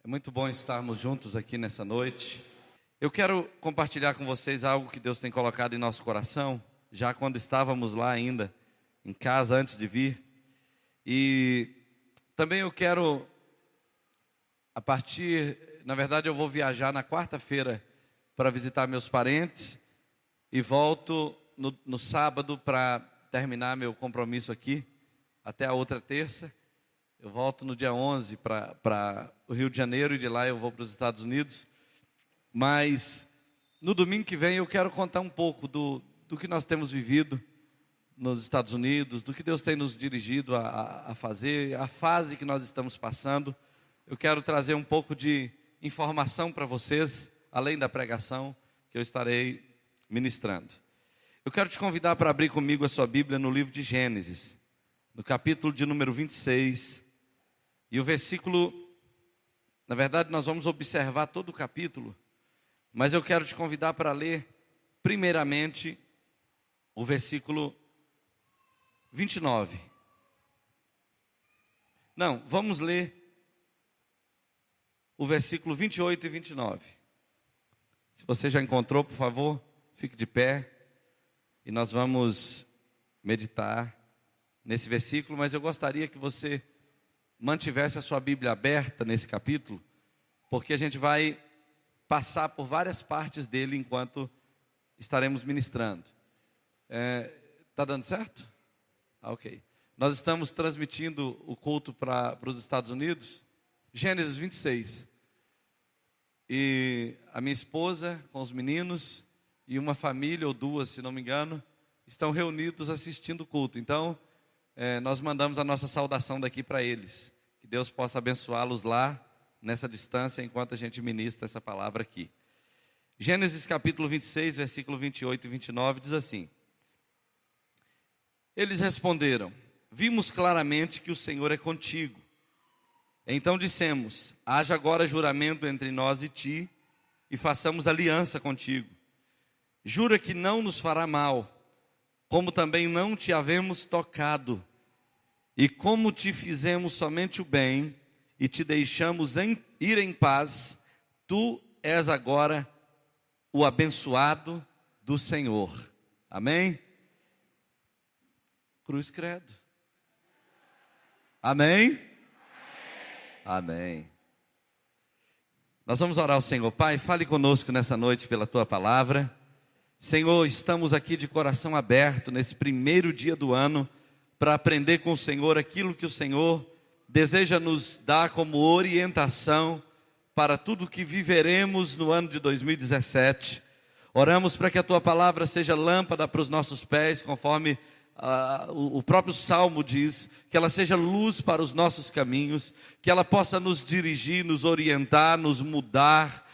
É muito bom estarmos juntos aqui nessa noite. Eu quero compartilhar com vocês algo que Deus tem colocado em nosso coração, já quando estávamos lá ainda, em casa, antes de vir. E também eu quero, na verdade eu vou viajar na quarta-feira para visitar meus parentes e volto no sábado para terminar meu compromisso aqui, até a outra terça. Eu volto no dia 11 para o Rio de Janeiro e de lá eu vou para os Estados Unidos. Mas no domingo que vem eu quero contar um pouco do que nós temos vivido nos Estados Unidos, do que Deus tem nos dirigido a fazer, a fase que nós estamos passando. Eu quero trazer um pouco de informação para vocês, além da pregação que eu estarei ministrando. Eu quero te convidar para abrir comigo a sua Bíblia no livro de Gênesis, no capítulo de número 26. E o versículo, na verdade nós vamos observar todo o capítulo, mas eu quero te convidar para ler primeiramente o versículo 29. Não, vamos ler o versículo 28 e 29. Se você já encontrou, por favor, fique de pé e nós vamos meditar nesse versículo, mas eu gostaria que você mantivesse a sua Bíblia aberta nesse capítulo, porque a gente vai passar por várias partes dele enquanto estaremos ministrando. Está dando certo? Ok. Nós estamos transmitindo o culto para os Estados Unidos, Gênesis 26. E a minha esposa, com os meninos, e uma família ou duas, se não me engano, estão reunidos assistindo o culto. Então, nós mandamos a nossa saudação daqui para eles. Que Deus possa abençoá-los lá, nessa distância, enquanto a gente ministra essa palavra aqui. Gênesis capítulo 26, versículo 28 e 29, diz assim: Eles responderam: Vimos claramente que o Senhor é contigo. Então dissemos: Haja agora juramento entre nós e ti, e façamos aliança contigo. Jura que não nos fará mal, como também não te havemos tocado. E como te fizemos somente o bem, e te deixamos ir em paz, tu és agora o abençoado do Senhor. Amém? Cruz credo. Amém? Amém. Nós vamos orar ao Senhor. Pai, fale conosco nessa noite pela tua palavra. Senhor, estamos aqui de coração aberto nesse primeiro dia do ano para aprender com o Senhor aquilo que o Senhor deseja nos dar como orientação para tudo que viveremos no ano de 2017. Oramos para que a tua palavra seja lâmpada para os nossos pés, conforme o próprio Salmo diz, que ela seja luz para os nossos caminhos, que ela possa nos dirigir, nos orientar, nos mudar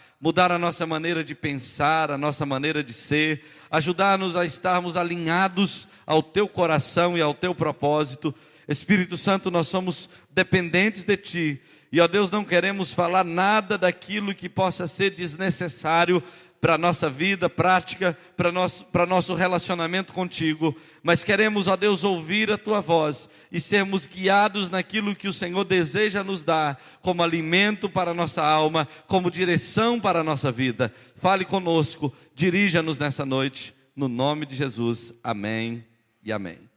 a nossa maneira de pensar, a nossa maneira de ser, ajudar-nos a estarmos alinhados ao teu coração e ao teu propósito. Espírito Santo, nós somos dependentes de ti, e ó Deus, não queremos falar nada daquilo que possa ser desnecessário para a nossa vida prática, para nosso relacionamento contigo, mas queremos, ó Deus, ouvir a tua voz e sermos guiados naquilo que o Senhor deseja nos dar, como alimento para a nossa alma, como direção para a nossa vida. Fale conosco, dirija-nos nessa noite, no nome de Jesus, amém e amém.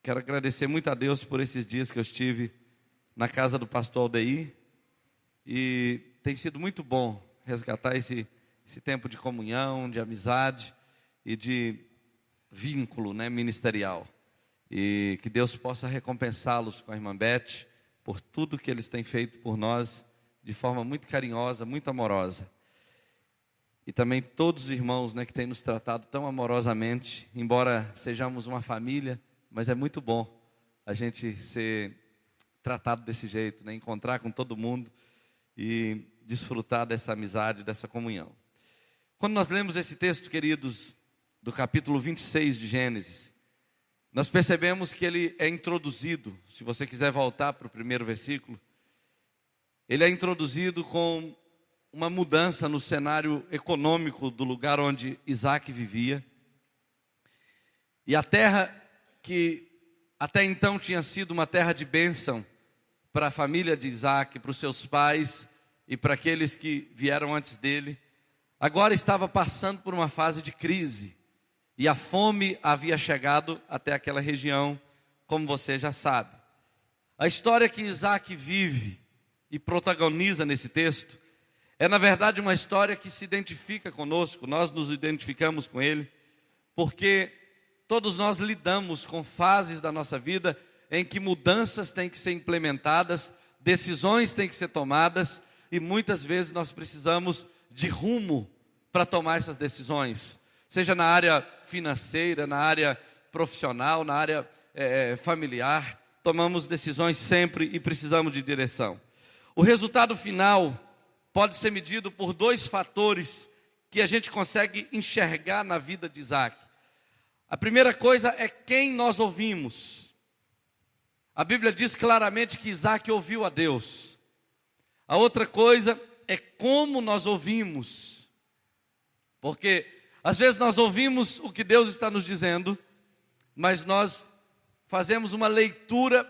Quero agradecer muito a Deus por esses dias que eu estive na casa do pastor Aldeir, e tem sido muito bom resgatar esse tempo de comunhão, de amizade e de vínculo, ministerial. E que Deus possa recompensá-los com a irmã Beth por tudo que eles têm feito por nós de forma muito carinhosa, muito amorosa. E também todos os irmãos, que têm nos tratado tão amorosamente, embora sejamos uma família, mas é muito bom a gente ser tratado desse jeito, encontrar com todo mundo e desfrutar dessa amizade, dessa comunhão. Quando nós lemos esse texto, queridos, do capítulo 26 de Gênesis, nós percebemos que ele é introduzido, se você quiser voltar para o primeiro versículo, ele é introduzido com uma mudança no cenário econômico do lugar onde Isaac vivia. E a terra que até então tinha sido uma terra de bênção para a família de Isaac, para os seus pais, e para aqueles que vieram antes dele, agora estava passando por uma fase de crise. E a fome havia chegado até aquela região, como você já sabe. A história que Isaac vive e protagoniza nesse texto é, na verdade, uma história que se identifica conosco, nós nos identificamos com ele, porque todos nós lidamos com fases da nossa vida em que mudanças têm que ser implementadas, decisões têm que ser tomadas, e muitas vezes nós precisamos de rumo para tomar essas decisões, seja na área financeira, na área profissional, na área familiar. Tomamos decisões sempre e precisamos de direção. O resultado final pode ser medido por dois fatores que a gente consegue enxergar na vida de Isaac. A primeira coisa é quem nós ouvimos. A Bíblia diz claramente que Isaac ouviu a Deus. A outra coisa é como nós ouvimos. Porque às vezes nós ouvimos o que Deus está nos dizendo, mas nós fazemos uma leitura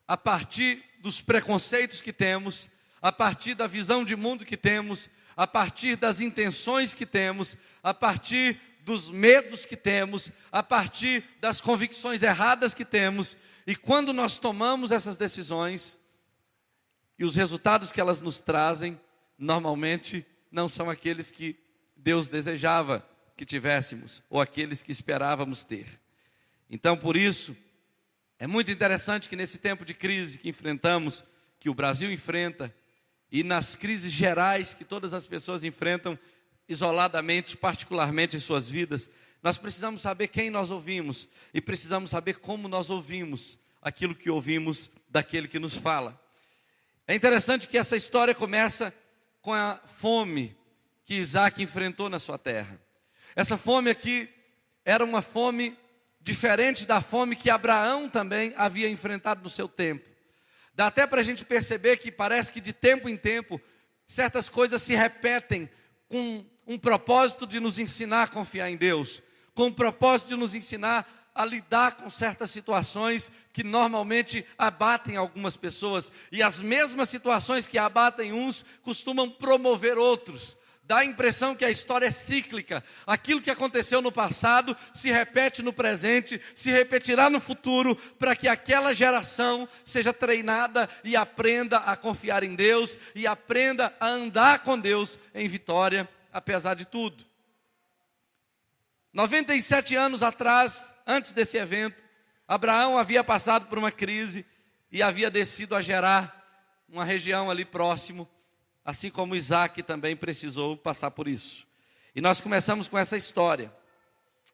a partir dos preconceitos que temos, a partir da visão de mundo que temos, a partir das intenções que temos, a partir dos medos que temos, a partir das convicções erradas que temos. E quando nós tomamos essas decisões, e os resultados que elas nos trazem, normalmente não são aqueles que Deus desejava que tivéssemos, ou aqueles que esperávamos ter. Então, por isso, é muito interessante que nesse tempo de crise que enfrentamos, que o Brasil enfrenta, e nas crises gerais que todas as pessoas enfrentam isoladamente, particularmente em suas vidas, nós precisamos saber quem nós ouvimos, e precisamos saber como nós ouvimos aquilo que ouvimos daquele que nos fala. É interessante que essa história começa com a fome que Isaac enfrentou na sua terra. Essa fome aqui era uma fome diferente da fome que Abraão também havia enfrentado no seu tempo. Dá até para a gente perceber que parece que de tempo em tempo, certas coisas se repetem com um propósito de nos ensinar a confiar em Deus, com um propósito de nos ensinar a lidar com certas situações que normalmente abatem algumas pessoas, e as mesmas situações que abatem uns costumam promover outros. Dá a impressão que a história é cíclica. Aquilo que aconteceu no passado se repete no presente, se repetirá no futuro, para que aquela geração seja treinada e aprenda a confiar em Deus e aprenda a andar com Deus em vitória, apesar de tudo. 97 anos atrás, antes desse evento, Abraão havia passado por uma crise e havia descido a Gerar, uma região ali próximo, assim como Isaac também precisou passar por isso. E nós começamos com essa história.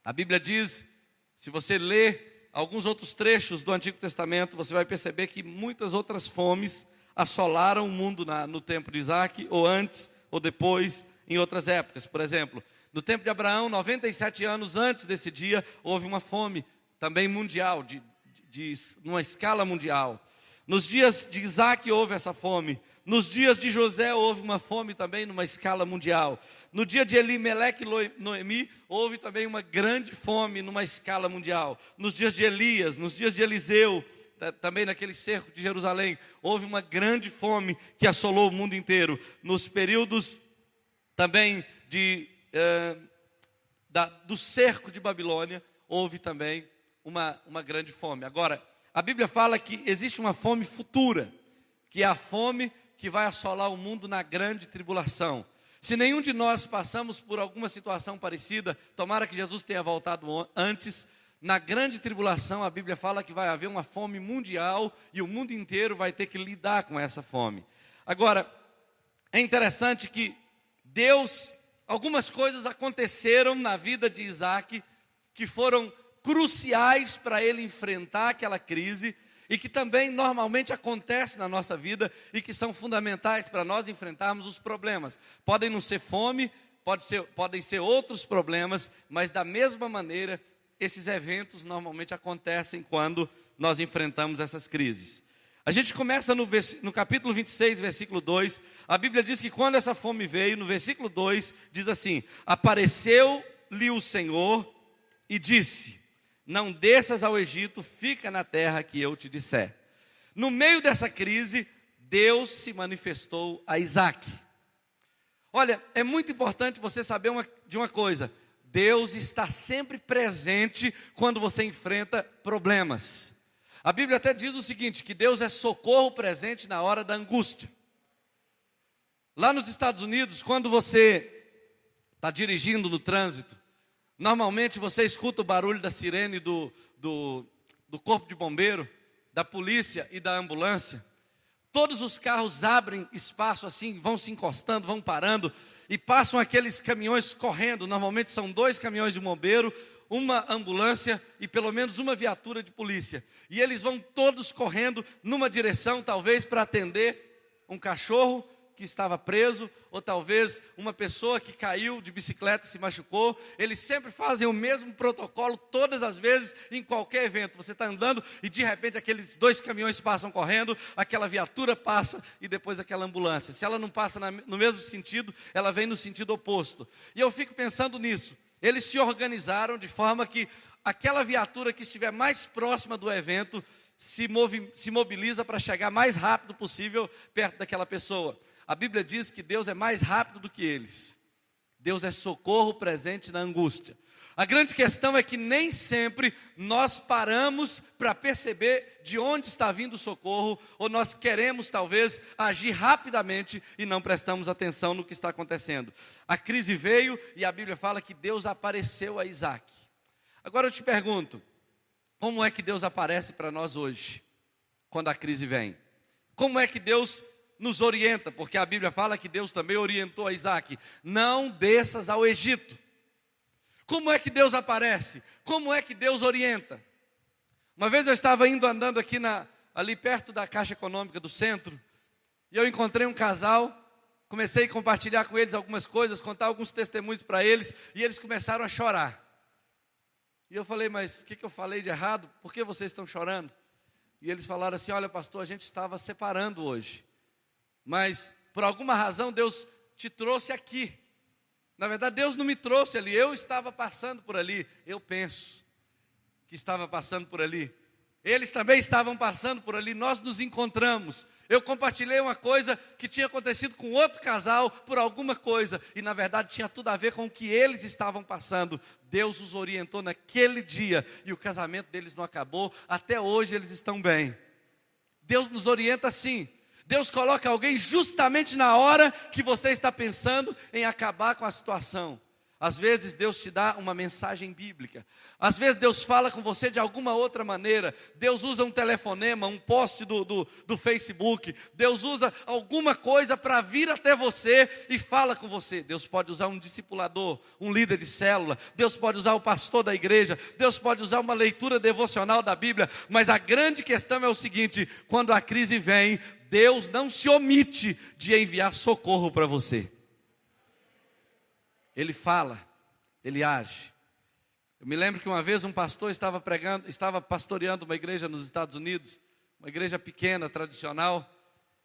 A Bíblia diz, se você ler alguns outros trechos do Antigo Testamento, você vai perceber que muitas outras fomes assolaram o mundo no tempo de Isaac, ou antes, ou depois, em outras épocas. Por exemplo, no tempo de Abraão, 97 anos antes desse dia, houve uma fome também mundial, numa escala mundial. Nos dias de Isaac houve essa fome. Nos dias de José houve uma fome também numa escala mundial. No dia de Elimeleque e Noemi houve também uma grande fome numa escala mundial. Nos dias de Elias, nos dias de Eliseu, também naquele cerco de Jerusalém, houve uma grande fome que assolou o mundo inteiro. Nos períodos também do cerco de Babilônia, houve também uma grande fome. Agora, a Bíblia fala que existe uma fome futura, que é a fome que vai assolar o mundo na grande tribulação. Se nenhum de nós passamos por alguma situação parecida, tomara que Jesus tenha voltado antes, na grande tribulação a Bíblia fala que vai haver uma fome mundial e o mundo inteiro vai ter que lidar com essa fome. Agora, é interessante que algumas coisas aconteceram na vida de Isaac que foram cruciais para ele enfrentar aquela crise, e que também normalmente acontece na nossa vida e que são fundamentais para nós enfrentarmos os problemas. Podem não ser fome, podem ser outros problemas, mas da mesma maneira, esses eventos normalmente acontecem quando nós enfrentamos essas crises. A gente começa no capítulo 26, versículo 2, a Bíblia diz que quando essa fome veio, no versículo 2, diz assim: apareceu-lhe o Senhor e disse: não desças ao Egito, fica na terra que eu te disser. No meio dessa crise, Deus se manifestou a Isaac. Olha, é muito importante você saber de uma coisa: Deus está sempre presente quando você enfrenta problemas. A Bíblia até diz o seguinte, que Deus é socorro presente na hora da angústia. Lá nos Estados Unidos, quando você está dirigindo no trânsito, normalmente você escuta o barulho da sirene do corpo de bombeiro, da polícia e da ambulância. Todos os carros abrem espaço assim, vão se encostando, vão parando e passam aqueles caminhões correndo. Normalmente são 2 caminhões de bombeiro, uma ambulância e pelo menos uma viatura de polícia. E eles vão todos correndo numa direção, talvez para atender um cachorro que estava preso, ou talvez uma pessoa que caiu de bicicleta e se machucou. Eles sempre fazem o mesmo protocolo todas as vezes, em qualquer evento. Você está andando e de repente aqueles 2 caminhões passam correndo, aquela viatura passa e depois aquela ambulância. Se ela não passa no mesmo sentido, ela vem no sentido oposto. E eu fico pensando nisso. Eles se organizaram de forma que aquela viatura que estiver mais próxima do evento se mobiliza para chegar mais rápido possível perto daquela pessoa. A Bíblia diz que Deus é mais rápido do que eles. Deus é socorro presente na angústia. A grande questão é que nem sempre nós paramos para perceber de onde está vindo o socorro, ou nós queremos talvez agir rapidamente e não prestamos atenção no que está acontecendo. A crise veio e a Bíblia fala que Deus apareceu a Isaac. Agora eu te pergunto, como é que Deus aparece para nós hoje, quando a crise vem? Como é que Deus nos orienta? Porque a Bíblia fala que Deus também orientou a Isaac: não desças ao Egito. Como é que Deus aparece? Como é que Deus orienta? Uma vez eu estava andando aqui ali perto da Caixa Econômica do centro, e eu encontrei um casal, comecei a compartilhar com eles algumas coisas, contar alguns testemunhos para eles, e eles começaram a chorar. E eu falei: mas o que eu falei de errado? Por que vocês estão chorando? E eles falaram assim: olha, pastor, a gente estava separando hoje, mas por alguma razão Deus te trouxe aqui. Na verdade Deus não me trouxe ali, eu estava passando por ali. Eu penso que estava passando por ali, eles também estavam passando por ali, nós nos encontramos. Eu compartilhei uma coisa que tinha acontecido com outro casal por alguma coisa, e na verdade tinha tudo a ver com o que eles estavam passando. Deus os orientou naquele dia, e o casamento deles não acabou, até hoje eles estão bem. Deus nos orienta assim. Deus coloca alguém justamente na hora que você está pensando em acabar com a situação. Às vezes Deus te dá uma mensagem bíblica. Às vezes Deus fala com você de alguma outra maneira. Deus usa um telefonema, um post do Facebook. Deus usa alguma coisa para vir até você e fala com você. Deus pode usar um discipulador, um líder de célula. Deus pode usar o pastor da igreja. Deus pode usar uma leitura devocional da Bíblia. Mas a grande questão é o seguinte: quando a crise vem, Deus não se omite de enviar socorro para você. Ele fala, ele age. Eu me lembro que uma vez um pastor estava pastoreando uma igreja nos Estados Unidos, uma igreja pequena, tradicional,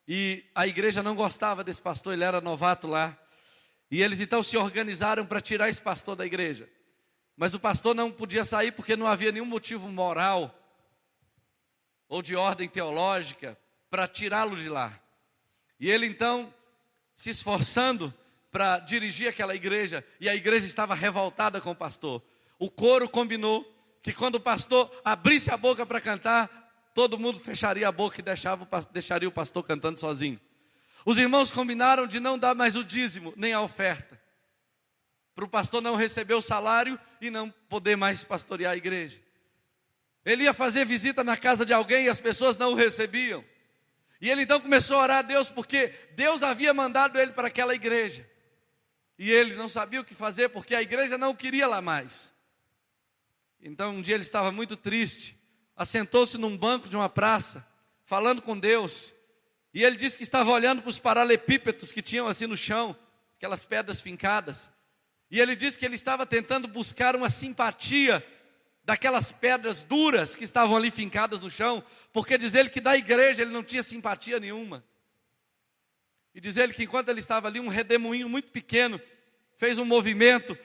e a igreja não gostava desse pastor, ele era novato lá. E eles então se organizaram para tirar esse pastor da igreja. Mas o pastor não podia sair porque não havia nenhum motivo moral ou de ordem teológica para tirá-lo de lá. E ele então, se esforçando para dirigir aquela igreja, e a igreja estava revoltada com o pastor. O coro combinou que quando o pastor abrisse a boca para cantar, todo mundo fecharia a boca e deixaria o pastor cantando sozinho. Os irmãos combinaram de não dar mais o dízimo, nem a oferta, para o pastor não receber o salário e não poder mais pastorear a igreja. Ele ia fazer visita na casa de alguém e as pessoas não o recebiam. E ele então começou a orar a Deus, porque Deus havia mandado ele para aquela igreja. E ele não sabia o que fazer, porque a igreja não o queria lá mais. Então um dia ele estava muito triste, assentou-se num banco de uma praça, falando com Deus. E ele disse que estava olhando para os paralelepípedos que tinham assim no chão, aquelas pedras fincadas. E ele disse que ele estava tentando buscar uma simpatia daquelas pedras duras que estavam ali fincadas no chão, porque diz ele que da igreja ele não tinha simpatia nenhuma. E diz ele que enquanto ele estava ali, um redemoinho muito pequeno fez um movimento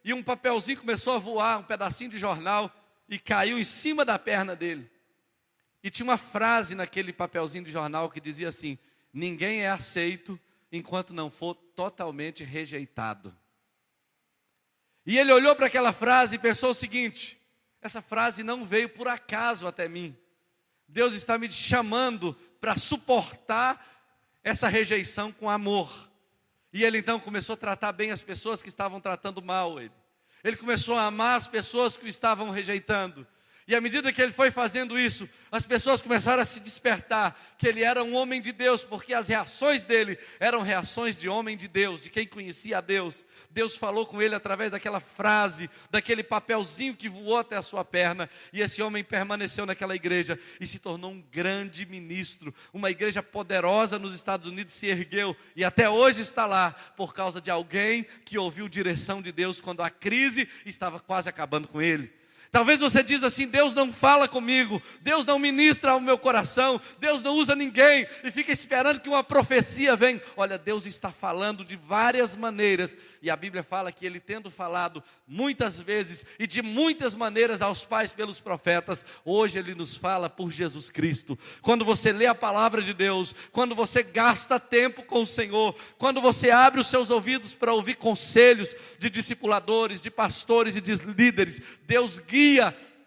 e um papelzinho começou a voar, um pedacinho de jornal, e caiu em cima da perna dele. E tinha uma frase naquele papelzinho de jornal que dizia assim: ninguém é aceito enquanto não for totalmente rejeitado. E ele olhou para aquela frase e pensou o seguinte: essa frase não veio por acaso até mim. Deus está me chamando para suportar essa rejeição com amor. E ele então começou a tratar bem as pessoas que estavam tratando mal ele. Ele começou a amar as pessoas que o estavam rejeitando. E à medida que ele foi fazendo isso, as pessoas começaram a se despertar que ele era um homem de Deus, porque as reações dele eram reações de homem de Deus, de quem conhecia a Deus. Deus falou com ele através daquela frase, daquele papelzinho que voou até a sua perna, e esse homem permaneceu naquela igreja e se tornou um grande ministro. Uma igreja poderosa nos Estados Unidos se ergueu e até hoje está lá, por causa de alguém que ouviu direção de Deus quando a crise estava quase acabando com ele. Talvez você diz assim: Deus não fala comigo, Deus não ministra ao meu coração, Deus não usa ninguém, e fica esperando que uma profecia venha. Olha, Deus está falando de várias maneiras, e a Bíblia fala que Ele, tendo falado muitas vezes e de muitas maneiras aos pais pelos profetas, hoje Ele nos fala por Jesus Cristo. Quando você lê a palavra de Deus, quando você gasta tempo com o Senhor, quando você abre os seus ouvidos para ouvir conselhos de discipuladores, de pastores e de líderes, Deus guia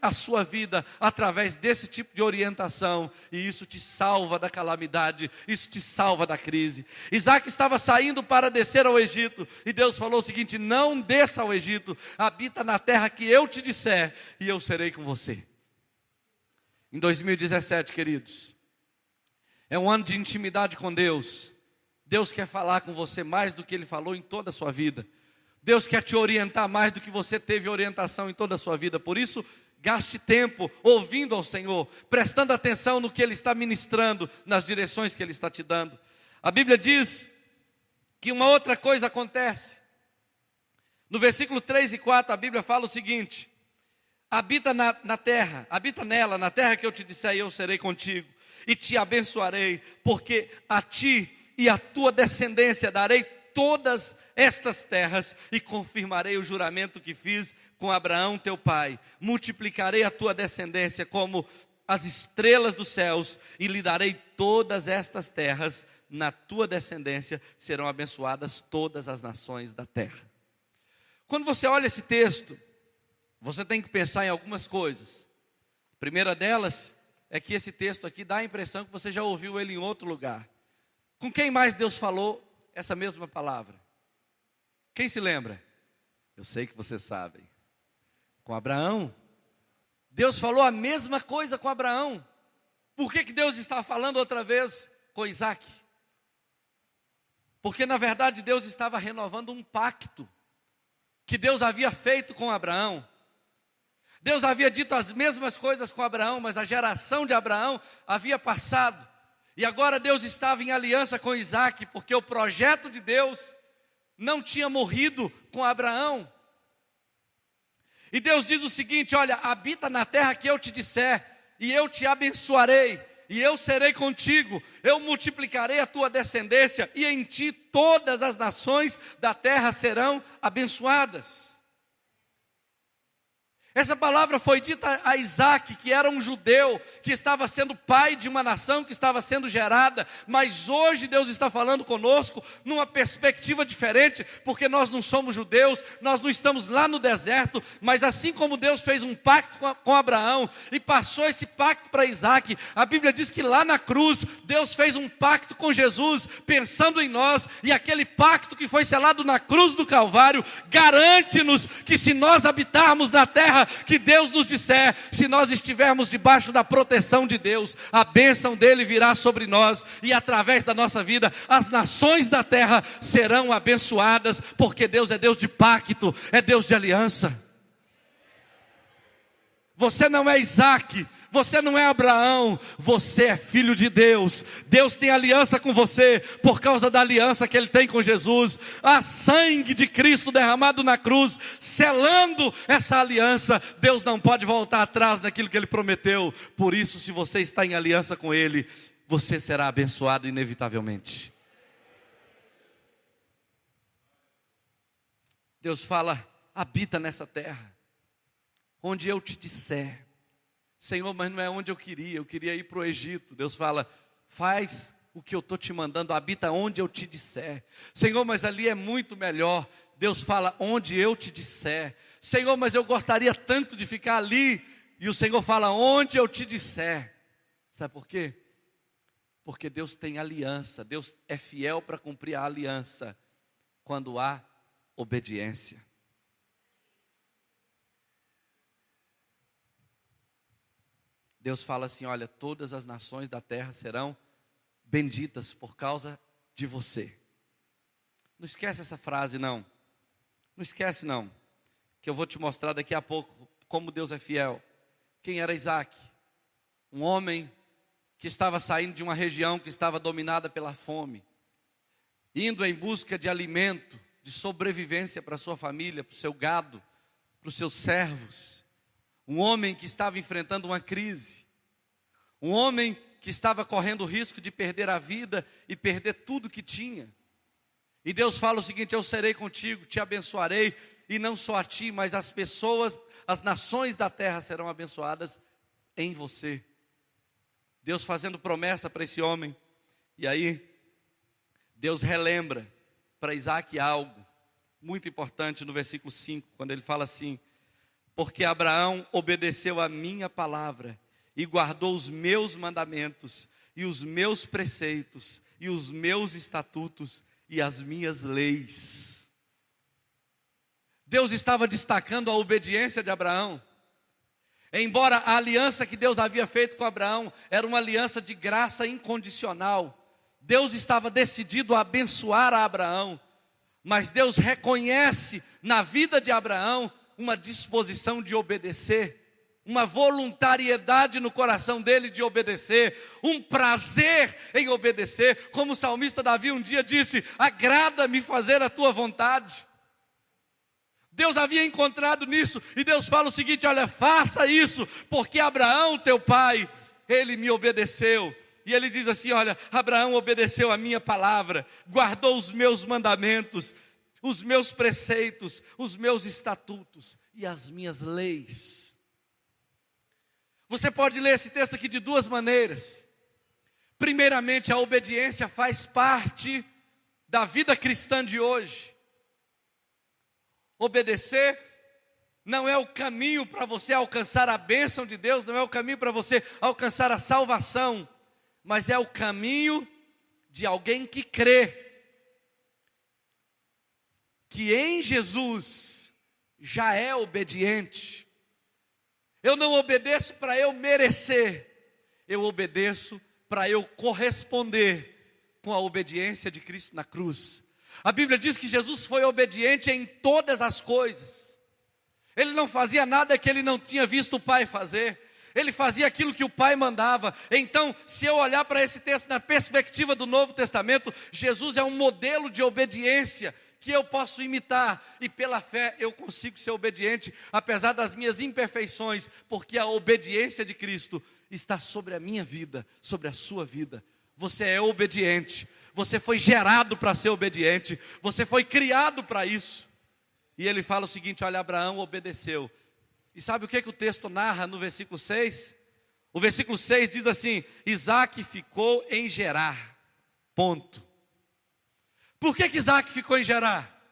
a sua vida através desse tipo de orientação, e isso te salva da calamidade, isso te salva da crise. Isaac estava saindo para descer ao Egito, e Deus falou o seguinte: não desça ao Egito, habita na terra que eu te disser, e eu serei com você. Em 2017, queridos, é um ano de intimidade com Deus. Deus quer falar com você mais do que Ele falou em toda a sua vida. Deus quer te orientar mais do que você teve orientação em toda a sua vida. Por isso, gaste tempo ouvindo ao Senhor, prestando atenção no que Ele está ministrando, nas direções que Ele está te dando. A Bíblia diz que uma outra coisa acontece. No versículo 3 e 4, a Bíblia fala o seguinte: habita na terra, habita nela, na terra que eu te disser, e eu serei contigo, e te abençoarei, porque a ti e a tua descendência darei todas estas terras, e confirmarei o juramento que fiz com Abraão teu pai. Multiplicarei a tua descendência como as estrelas dos céus, e lhe darei todas estas terras. Na tua descendência serão abençoadas todas as nações da terra. Quando você olha esse texto, você tem que pensar em algumas coisas. A primeira delas é que esse texto aqui dá a impressão que você já ouviu ele em outro lugar. Com quem mais Deus falou essa mesma palavra? Quem se lembra? Eu sei que vocês sabem. Com Abraão. Deus falou a mesma coisa com Abraão. Por que Deus está falando outra vez com Isaac? Porque na verdade Deus estava renovando um pacto que Deus havia feito com Abraão. Deus havia dito as mesmas coisas com Abraão, mas a geração de Abraão havia passado. E agora Deus estava em aliança com Isaac, porque o projeto de Deus não tinha morrido com Abraão. E Deus diz o seguinte: olha, habita na terra que eu te disser, e eu te abençoarei, e eu serei contigo, eu multiplicarei a tua descendência, e em ti todas as nações da terra serão abençoadas. Essa palavra foi dita a Isaac, que era um judeu, que estava sendo pai de uma nação que estava sendo gerada. Mas hoje Deus está falando conosco numa perspectiva diferente, porque nós não somos judeus, nós não estamos lá no deserto. Mas assim como Deus fez um pacto com Abraão e passou esse pacto para Isaac, a Bíblia diz que lá na cruz Deus fez um pacto com Jesus, pensando em nós. E aquele pacto que foi selado na cruz do Calvário garante-nos que, se nós habitarmos na terra que Deus nos disser, se nós estivermos debaixo da proteção de Deus, a bênção dele virá sobre nós, e através da nossa vida as nações da terra serão abençoadas, porque Deus é Deus de pacto, é Deus de aliança. Você não é Isaac, você não é Abraão, você é filho de Deus. Deus tem aliança com você por causa da aliança que Ele tem com Jesus. Há sangue de Cristo derramado na cruz, selando essa aliança. Deus não pode voltar atrás naquilo que Ele prometeu. Por isso, se você está em aliança com Ele, você será abençoado inevitavelmente. Deus fala: habita nessa terra, onde eu te disser. Senhor, mas não é onde eu queria ir para o Egito. Deus fala: faz o que eu estou te mandando, habita onde eu te disser. Senhor, mas ali é muito melhor. Deus fala, onde eu te disser. Senhor, mas eu gostaria tanto de ficar ali. E o Senhor fala, onde eu te disser. Sabe por quê? Porque Deus tem aliança. Deus é fiel para cumprir a aliança quando há obediência. Deus fala assim, olha, todas as nações da terra serão benditas por causa de você. Não esquece essa frase não. Não esquece não. Que eu vou te mostrar daqui a pouco como Deus é fiel. Quem era Isaac? Um homem que estava saindo de uma região que estava dominada pela fome. Indo em busca de alimento, de sobrevivência para sua família, para o seu gado, para os seus servos. Um homem que estava enfrentando uma crise. Um homem que estava correndo o risco de perder a vida e perder tudo que tinha. E Deus fala o seguinte, eu serei contigo, te abençoarei, e não só a ti, mas as pessoas, as nações da terra serão abençoadas em você. Deus fazendo promessa para esse homem. E aí, Deus relembra para Isaac algo muito importante no versículo 5, quando ele fala assim, porque Abraão obedeceu a minha palavra e guardou os meus mandamentos e os meus preceitos e os meus estatutos e as minhas leis. Deus estava destacando a obediência de Abraão. Embora a aliança que Deus havia feito com Abraão era uma aliança de graça incondicional, Deus estava decidido a abençoar a Abraão, mas Deus reconhece na vida de Abraão uma disposição de obedecer, uma voluntariedade no coração dele de obedecer, um prazer em obedecer, como o salmista Davi um dia disse, agrada-me fazer a tua vontade. Deus havia encontrado nisso, e Deus fala o seguinte, olha, faça isso, porque Abraão, teu pai, ele me obedeceu. E ele diz assim, olha, Abraão obedeceu a minha palavra, guardou os meus mandamentos, os meus preceitos, os meus estatutos e as minhas leis. Você pode ler esse texto aqui de duas maneiras. Primeiramente, a obediência faz parte da vida cristã de hoje. Obedecer não é o caminho para você alcançar a bênção de Deus, não é o caminho para você alcançar a salvação, mas é o caminho de alguém que crê que em Jesus já é obediente. Eu não obedeço para eu merecer, eu obedeço para eu corresponder com a obediência de Cristo na cruz. A Bíblia diz que Jesus foi obediente em todas as coisas. Ele não fazia nada que ele não tinha visto o Pai fazer. Ele fazia aquilo que o Pai mandava. Então, se eu olhar para esse texto na perspectiva do Novo Testamento, Jesus é um modelo de obediência que eu posso imitar, e pela fé eu consigo ser obediente, apesar das minhas imperfeições, porque a obediência de Cristo está sobre a minha vida, sobre a sua vida. Você é obediente, você foi gerado para ser obediente, você foi criado para isso. E ele fala o seguinte, olha, Abraão obedeceu. E sabe o que o texto narra no versículo 6? O versículo 6 diz assim, Isaac ficou em Gerar, ponto. Por que Isaac ficou em Gerar?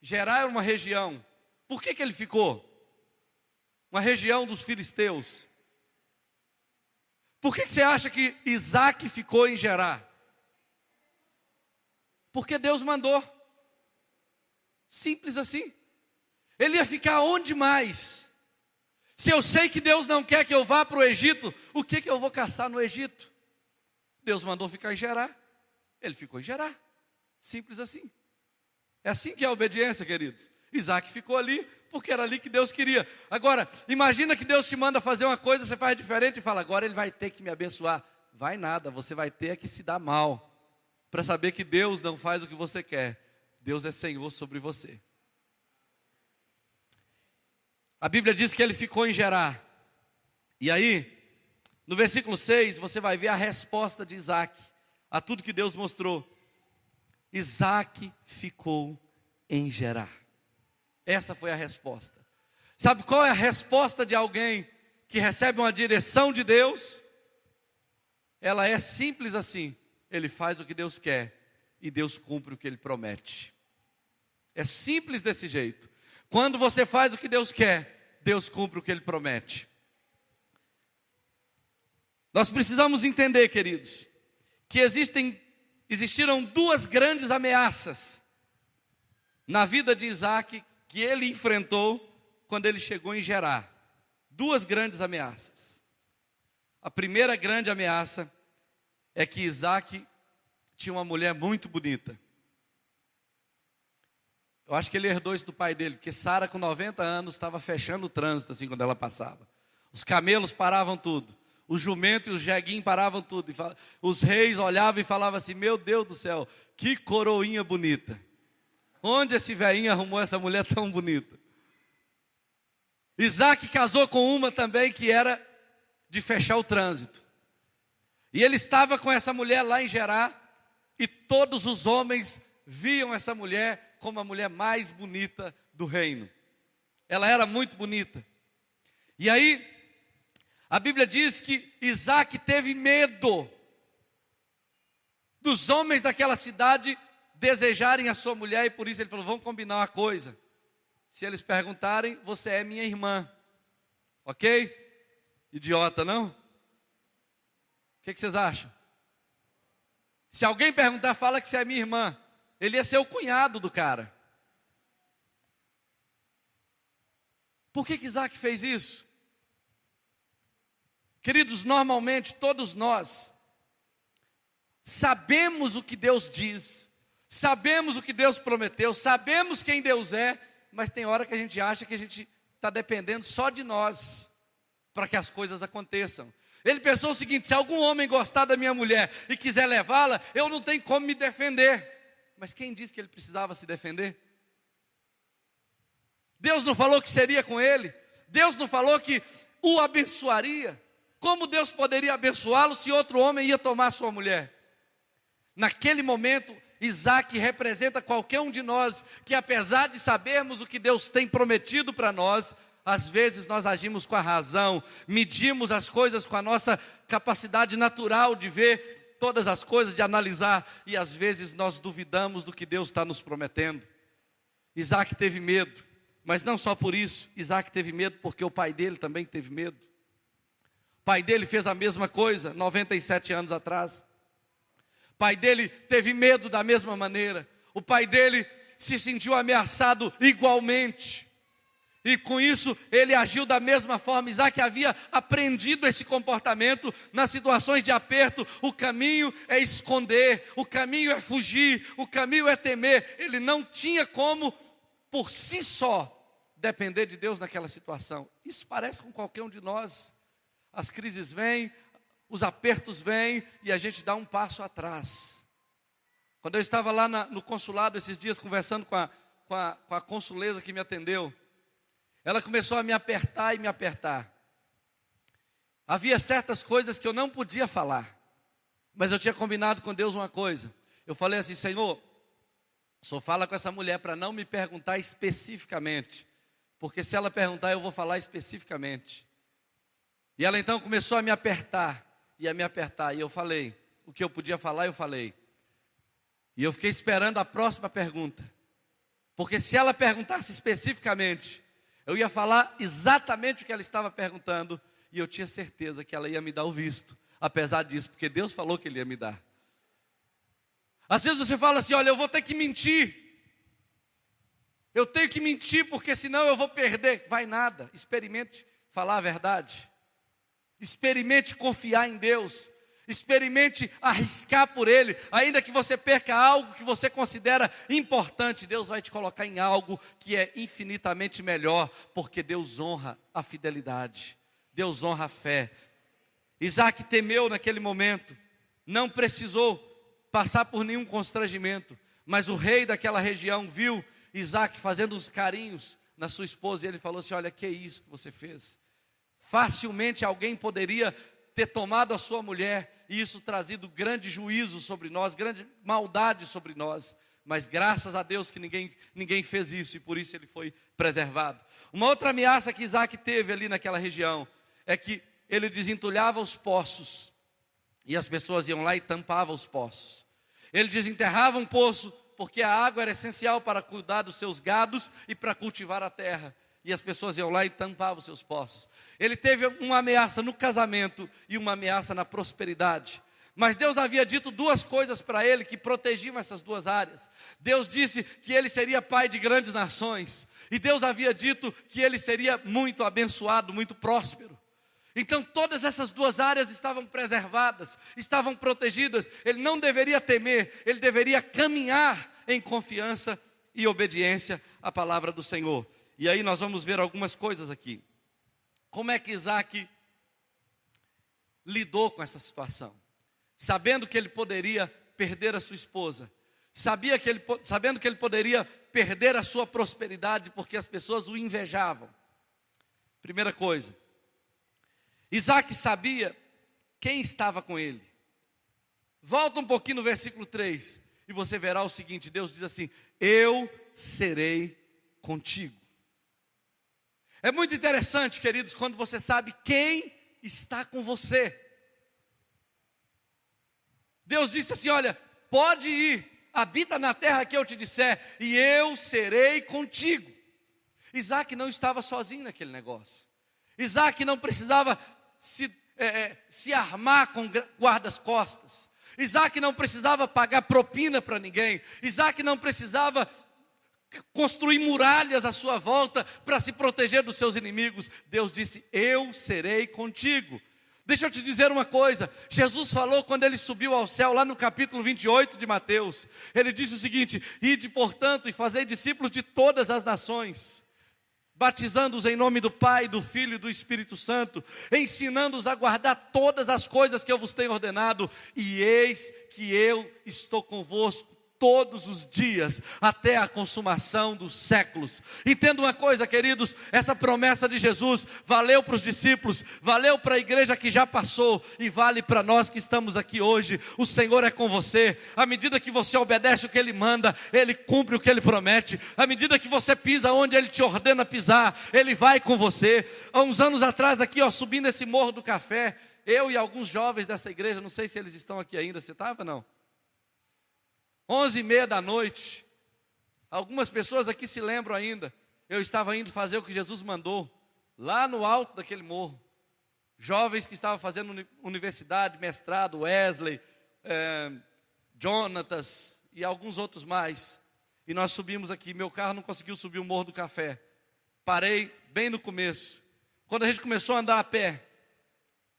Gerar era uma região. Por que ele ficou? Uma região dos filisteus. Por que você acha que Isaac ficou em Gerar? Porque Deus mandou. Simples assim. Ele ia ficar onde mais? Se eu sei que Deus não quer que eu vá para o Egito, o que eu vou caçar no Egito? Deus mandou ficar em Gerar, ele ficou em Gerar, simples assim. É assim que é a obediência, queridos. Isaac ficou ali, porque era ali que Deus queria. Agora, imagina que Deus te manda fazer uma coisa, você faz diferente e fala, agora ele vai ter que me abençoar. Vai nada, você vai ter que se dar mal, para saber que Deus não faz o que você quer. Deus é Senhor sobre você. A Bíblia diz que ele ficou em Gerar, e aí, no versículo 6, você vai ver a resposta de Isaac a tudo que Deus mostrou. Isaac ficou em Gerar. Essa foi a resposta. Sabe qual é a resposta de alguém que recebe uma direção de Deus? ela é simples assim. Ele faz o que Deus quer e Deus cumpre o que Ele promete. É simples desse jeito. Quando você faz o que Deus quer, Deus cumpre o que Ele promete. Nós precisamos entender, queridos, que existiram duas grandes ameaças na vida de Isaac que ele enfrentou quando ele chegou em Gerar. Duas grandes ameaças. A primeira grande ameaça é que Isaac tinha uma mulher muito bonita. Eu acho que ele herdou isso do pai dele, porque Sara com 90 anos estava fechando o trânsito assim quando ela passava. Os camelos paravam tudo. Os jumentos e os jeguinhos paravam tudo. Os reis olhavam e falavam assim: meu Deus do céu, que coroinha bonita. Onde esse velhinho arrumou essa mulher tão bonita? Isaac casou com uma também que era de fechar o trânsito. E ele estava com essa mulher lá em Gerar, e todos os homens viam essa mulher como a mulher mais bonita do reino. Ela era muito bonita. E aí, a Bíblia diz que Isaac teve medo dos homens daquela cidade desejarem a sua mulher, e por isso ele falou: vamos combinar uma coisa. Se eles perguntarem, você é minha irmã. Ok? Idiota, não? O que vocês acham? Se alguém perguntar, fala que você é minha irmã. Ele ia ser o cunhado do cara. Por que Isaac fez isso? Queridos, normalmente todos nós sabemos o que Deus diz, sabemos o que Deus prometeu, sabemos quem Deus é, mas tem hora que a gente acha que a gente está dependendo só de nós para que as coisas aconteçam. Ele pensou o seguinte: se algum homem gostar da minha mulher e quiser levá-la, eu não tenho como me defender. Mas quem disse que ele precisava se defender? Deus não falou que seria com ele? Deus não falou que o abençoaria? Como Deus poderia abençoá-lo se outro homem ia tomar sua mulher? Naquele momento, Isaac representa qualquer um de nós que, apesar de sabermos o que Deus tem prometido para nós, às vezes nós agimos com a razão, medimos as coisas com a nossa capacidade natural de ver todas as coisas, de analisar, e às vezes nós duvidamos do que Deus está nos prometendo. Isaac teve medo, mas não só por isso. Isaac teve medo porque o pai dele também teve medo. O pai dele fez a mesma coisa 97 anos atrás. O pai dele teve medo da mesma maneira. O pai dele se sentiu ameaçado igualmente. E com isso ele agiu da mesma forma. Isaac havia aprendido esse comportamento nas situações de aperto. O caminho é esconder, o caminho é fugir, o caminho é temer. Ele não tinha como, por si só, depender de Deus naquela situação. Isso parece com qualquer um de nós. As crises vêm, os apertos vêm e a gente dá um passo atrás. Quando eu estava lá no consulado esses dias conversando com a consuleza que me atendeu, ela começou a me apertar e me apertar. Havia certas coisas que eu não podia falar, mas eu tinha combinado com Deus uma coisa. Eu falei assim: Senhor, só fala com essa mulher para não me perguntar especificamente, porque se ela perguntar eu vou falar especificamente. E ela então começou a me apertar, e eu falei o que eu podia falar, eu falei. E eu fiquei esperando a próxima pergunta, porque se ela perguntasse especificamente, eu ia falar exatamente o que ela estava perguntando, e eu tinha certeza que ela ia me dar o visto, apesar disso, porque Deus falou que Ele ia me dar. Às vezes você fala assim: olha, eu vou ter que mentir, eu tenho que mentir, porque senão eu vou perder. Vai nada, experimente falar a verdade, experimente confiar em Deus, experimente arriscar por Ele. Ainda que você perca algo que você considera importante, Deus vai te colocar em algo que é infinitamente melhor, porque Deus honra a fidelidade, Deus honra a fé. Isaac temeu naquele momento, não precisou passar por nenhum constrangimento, mas o rei daquela região viu Isaac fazendo uns carinhos na sua esposa, e ele falou assim: olha, que é isso que você fez? Facilmente alguém poderia ter tomado a sua mulher e isso trazido grande juízo sobre nós, grande maldade sobre nós. Mas graças a Deus que ninguém fez isso, e por isso ele foi preservado. Uma outra ameaça que Isaac teve ali naquela região é que ele desentulhava os poços. E as pessoas iam lá e tampavam os poços. Ele desenterrava um poço, porque a água era essencial para cuidar dos seus gados e para cultivar a terra. E as pessoas iam lá e tampavam os seus poços. Ele teve uma ameaça no casamento e uma ameaça na prosperidade. Mas Deus havia dito duas coisas para ele que protegiam essas duas áreas. Deus disse que ele seria pai de grandes nações. E Deus havia dito que ele seria muito abençoado, muito próspero. Então todas essas duas áreas estavam preservadas, estavam protegidas. Ele não deveria temer, ele deveria caminhar em confiança e obediência à palavra do Senhor. E aí nós vamos ver algumas coisas aqui. Como é que Isaac lidou com essa situação? Sabendo que ele poderia perder a sua esposa, sabendo que ele poderia perder a sua prosperidade, porque as pessoas o invejavam. Primeira coisa, Isaac sabia quem estava com ele. Volta um pouquinho no versículo 3, e você verá o seguinte, Deus diz assim: eu serei contigo. É muito interessante, queridos, quando você sabe quem está com você. Deus disse assim: olha, pode ir, habita na terra que eu te disser, e eu serei contigo. Isaac não estava sozinho naquele negócio. Isaac não precisava se armar com guardas-costas. Isaac não precisava pagar propina para ninguém. Isaac não precisava construir muralhas à sua volta para se proteger dos seus inimigos. Deus disse: eu serei contigo. Deixa eu te dizer uma coisa, Jesus falou quando ele subiu ao céu, lá no capítulo 28 de Mateus, ele disse o seguinte: ide portanto e fazei discípulos de todas as nações, batizando-os em nome do Pai, do Filho e do Espírito Santo, ensinando-os a guardar todas as coisas que eu vos tenho ordenado, e eis que eu estou convosco todos os dias, até a consumação dos séculos. Entenda uma coisa, queridos, essa promessa de Jesus valeu para os discípulos, valeu para a igreja que já passou, e vale para nós que estamos aqui hoje. O Senhor é com você. À medida que você obedece o que Ele manda, Ele cumpre o que Ele promete. À medida que você pisa onde Ele te ordena pisar, Ele vai com você. Há uns anos atrás aqui, subindo esse Morro do Café, eu e alguns jovens dessa igreja, não sei se eles estão aqui ainda, você estava não? 11h30 da noite, algumas pessoas aqui se lembram ainda, eu estava indo fazer o que Jesus mandou, lá no alto daquele morro, jovens que estavam fazendo universidade, mestrado, Wesley, Jonatas e alguns outros mais, e nós subimos aqui, meu carro não conseguiu subir o Morro do Café, parei bem no começo, quando a gente começou a andar a pé,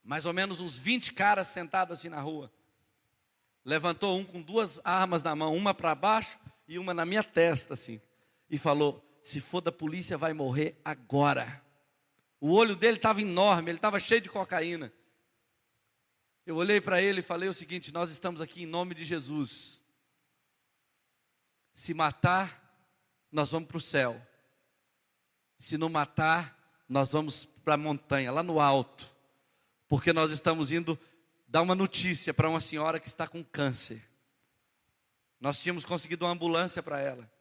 mais ou menos uns 20 caras sentados assim na rua, levantou um com duas armas na mão, uma para baixo e uma na minha testa assim, e falou: se for da polícia vai morrer agora. O olho dele estava enorme, ele estava cheio de cocaína. Eu olhei para ele e falei o seguinte: nós estamos aqui em nome de Jesus. Se matar, nós vamos para o céu. Se não matar, nós vamos para a montanha, lá no alto, porque nós estamos indo dar uma notícia para uma senhora que está com câncer. Nós tínhamos conseguido uma ambulância para ela.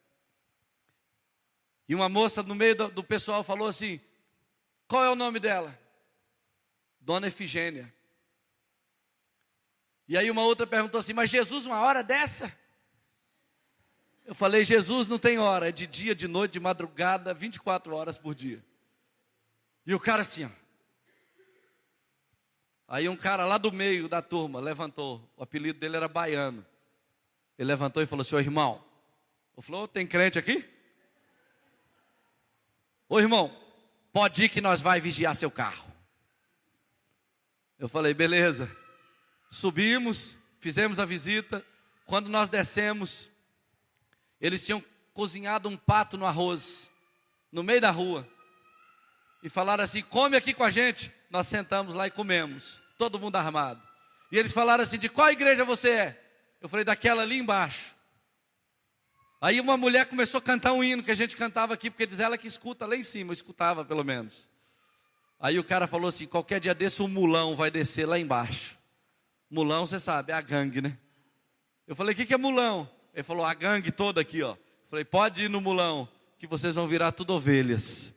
E uma moça no meio do pessoal falou assim: qual é o nome dela? Dona Efigênia. E aí uma outra perguntou assim: mas Jesus, uma hora dessa? Eu falei: Jesus não tem hora, é de dia, de noite, de madrugada, 24 horas por dia. E o cara assim, Aí um cara lá do meio da turma levantou, o apelido dele era Baiano. Ele levantou e falou assim: ô irmão, eu falei: tem crente aqui? Ô irmão, pode ir que nós vai vigiar seu carro. Eu falei: beleza. Subimos, fizemos a visita. Quando nós descemos, eles tinham cozinhado um pato no arroz, no meio da rua, e falaram assim: come aqui com a gente. Nós sentamos lá e comemos, todo mundo armado. E eles falaram assim: de qual igreja você é? Eu falei: daquela ali embaixo. Aí uma mulher começou a cantar um hino que a gente cantava aqui, porque diz ela que escuta lá em cima, eu escutava pelo menos. Aí o cara falou assim: qualquer dia desse o mulão vai descer lá embaixo. Mulão, você sabe, é a gangue, né? Eu falei: o que é mulão? Ele falou: a gangue toda aqui, ó. Eu falei: pode ir no mulão, que vocês vão virar tudo ovelhas.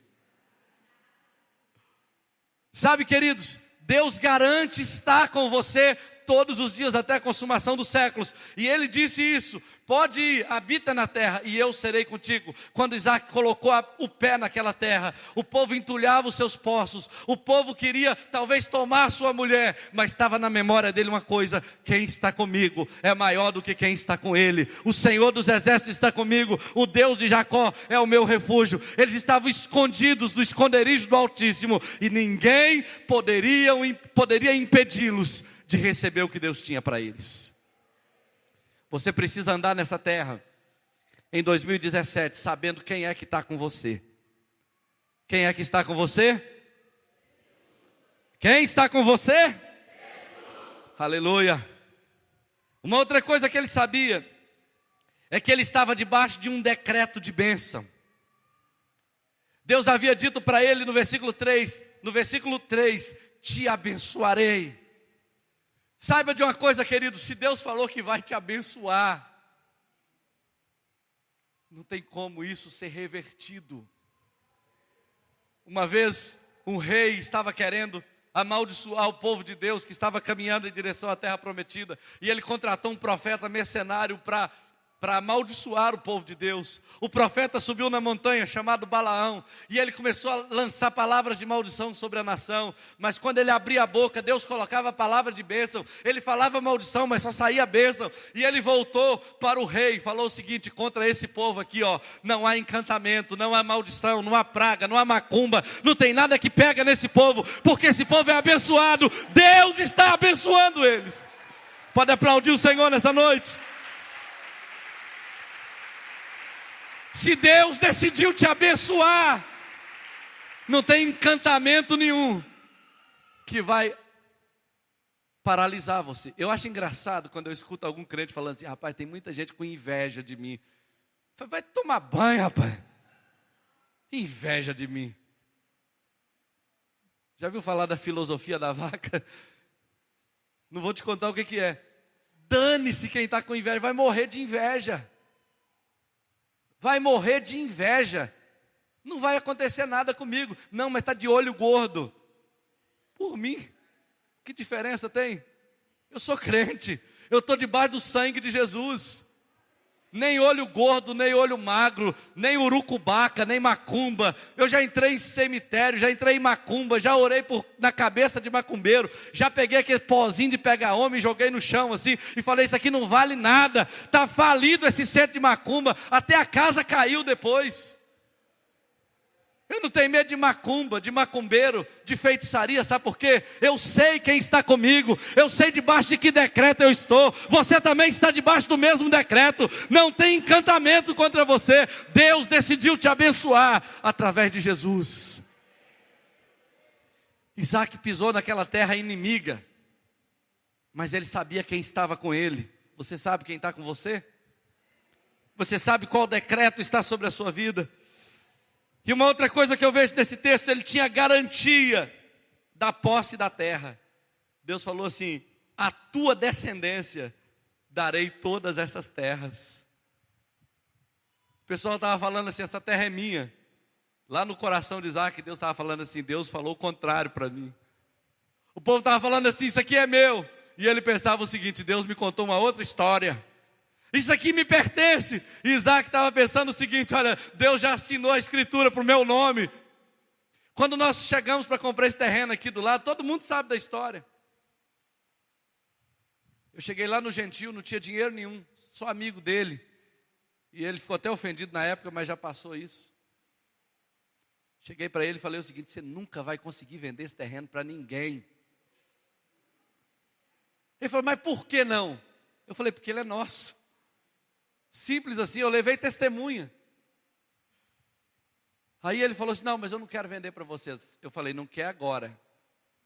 Sabe, queridos, Deus garante estar com você todos os dias até a consumação dos séculos. E ele disse isso: pode ir, habita na terra e eu serei contigo. Quando Isaac colocou o pé naquela terra, o povo entulhava os seus poços, o povo queria talvez tomar a sua mulher, mas estava na memória dele uma coisa: quem está comigo é maior do que quem está com ele. O Senhor dos exércitos está comigo, o Deus de Jacó é o meu refúgio. Eles estavam escondidos do esconderijo do Altíssimo, e ninguém poderia impedi-los de receber o que Deus tinha para eles. Você precisa andar nessa terra em 2017 sabendo quem é que está com você. Quem é que está com você? Quem está com você? Jesus. Aleluia. Uma outra coisa que ele sabia é que ele estava debaixo de um decreto de bênção. Deus havia dito para ele no versículo 3, te abençoarei. Saiba de uma coisa, querido, se Deus falou que vai te abençoar, não tem como isso ser revertido. Uma vez, um rei estava querendo amaldiçoar o povo de Deus que estava caminhando em direção à terra prometida, e ele contratou um profeta mercenário para amaldiçoar o povo de Deus. O profeta subiu na montanha chamado Balaão, e ele começou a lançar palavras de maldição sobre a nação, mas quando ele abria a boca, Deus colocava a palavra de bênção. Ele falava maldição, mas só saía bênção. E ele voltou para o rei e falou o seguinte: contra esse povo aqui, não há encantamento, não há maldição, não há praga, não há macumba, não tem nada que pega nesse povo, porque esse povo é abençoado. Deus está abençoando eles. Pode aplaudir o Senhor nessa noite? Se Deus decidiu te abençoar, não tem encantamento nenhum que vai paralisar você. Eu acho engraçado quando eu escuto algum crente falando assim: rapaz, tem muita gente com inveja de mim. Vai tomar banho, rapaz. Inveja de mim. Já viu falar da filosofia da vaca? Não vou te contar o que é. Dane-se quem está com inveja, vai morrer de inveja. Vai morrer de inveja. Não vai acontecer nada comigo. Não, mas está de olho gordo. Por mim, que diferença tem? Eu sou crente. Eu estou debaixo do sangue de Jesus. Nem olho gordo, nem olho magro, nem urucubaca, nem macumba. Eu já entrei em cemitério, já entrei em macumba, já orei na cabeça de macumbeiro, já peguei aquele pozinho de pegar homem, joguei no chão assim, e falei: isso aqui não vale nada, está falido esse centro de macumba, até a casa caiu depois. Eu não tenho medo de macumba, de macumbeiro, de feitiçaria, sabe por quê? Eu sei quem está comigo, eu sei debaixo de que decreto eu estou. Você também está debaixo do mesmo decreto. Não tem encantamento contra você. Deus decidiu te abençoar através de Jesus. Isaac pisou naquela terra inimiga, mas ele sabia quem estava com ele. Você sabe quem está com você? Você sabe qual decreto está sobre a sua vida? E uma outra coisa que eu vejo nesse texto: ele tinha garantia da posse da terra. Deus falou assim: a tua descendência darei todas essas terras. O pessoal estava falando assim: essa terra é minha. Lá no coração de Isaac, Deus estava falando assim: Deus falou o contrário para mim. O povo estava falando assim: isso aqui é meu. E ele pensava o seguinte: Deus me contou uma outra história. Isso aqui me pertence. E Isaac estava pensando o seguinte: olha, Deus já assinou a escritura para o meu nome. Quando nós chegamos para comprar esse terreno aqui do lado, todo mundo sabe da história. Eu cheguei lá no Gentil, não tinha dinheiro nenhum, sou amigo dele. E ele ficou até ofendido na época, mas já passou isso. Cheguei para ele e falei o seguinte: você nunca vai conseguir vender esse terreno para ninguém. Ele falou: mas por que não? Eu falei: porque ele é nosso. Simples assim, eu levei testemunha. Aí ele falou assim: não, mas eu não quero vender para vocês. Eu falei: não quer agora.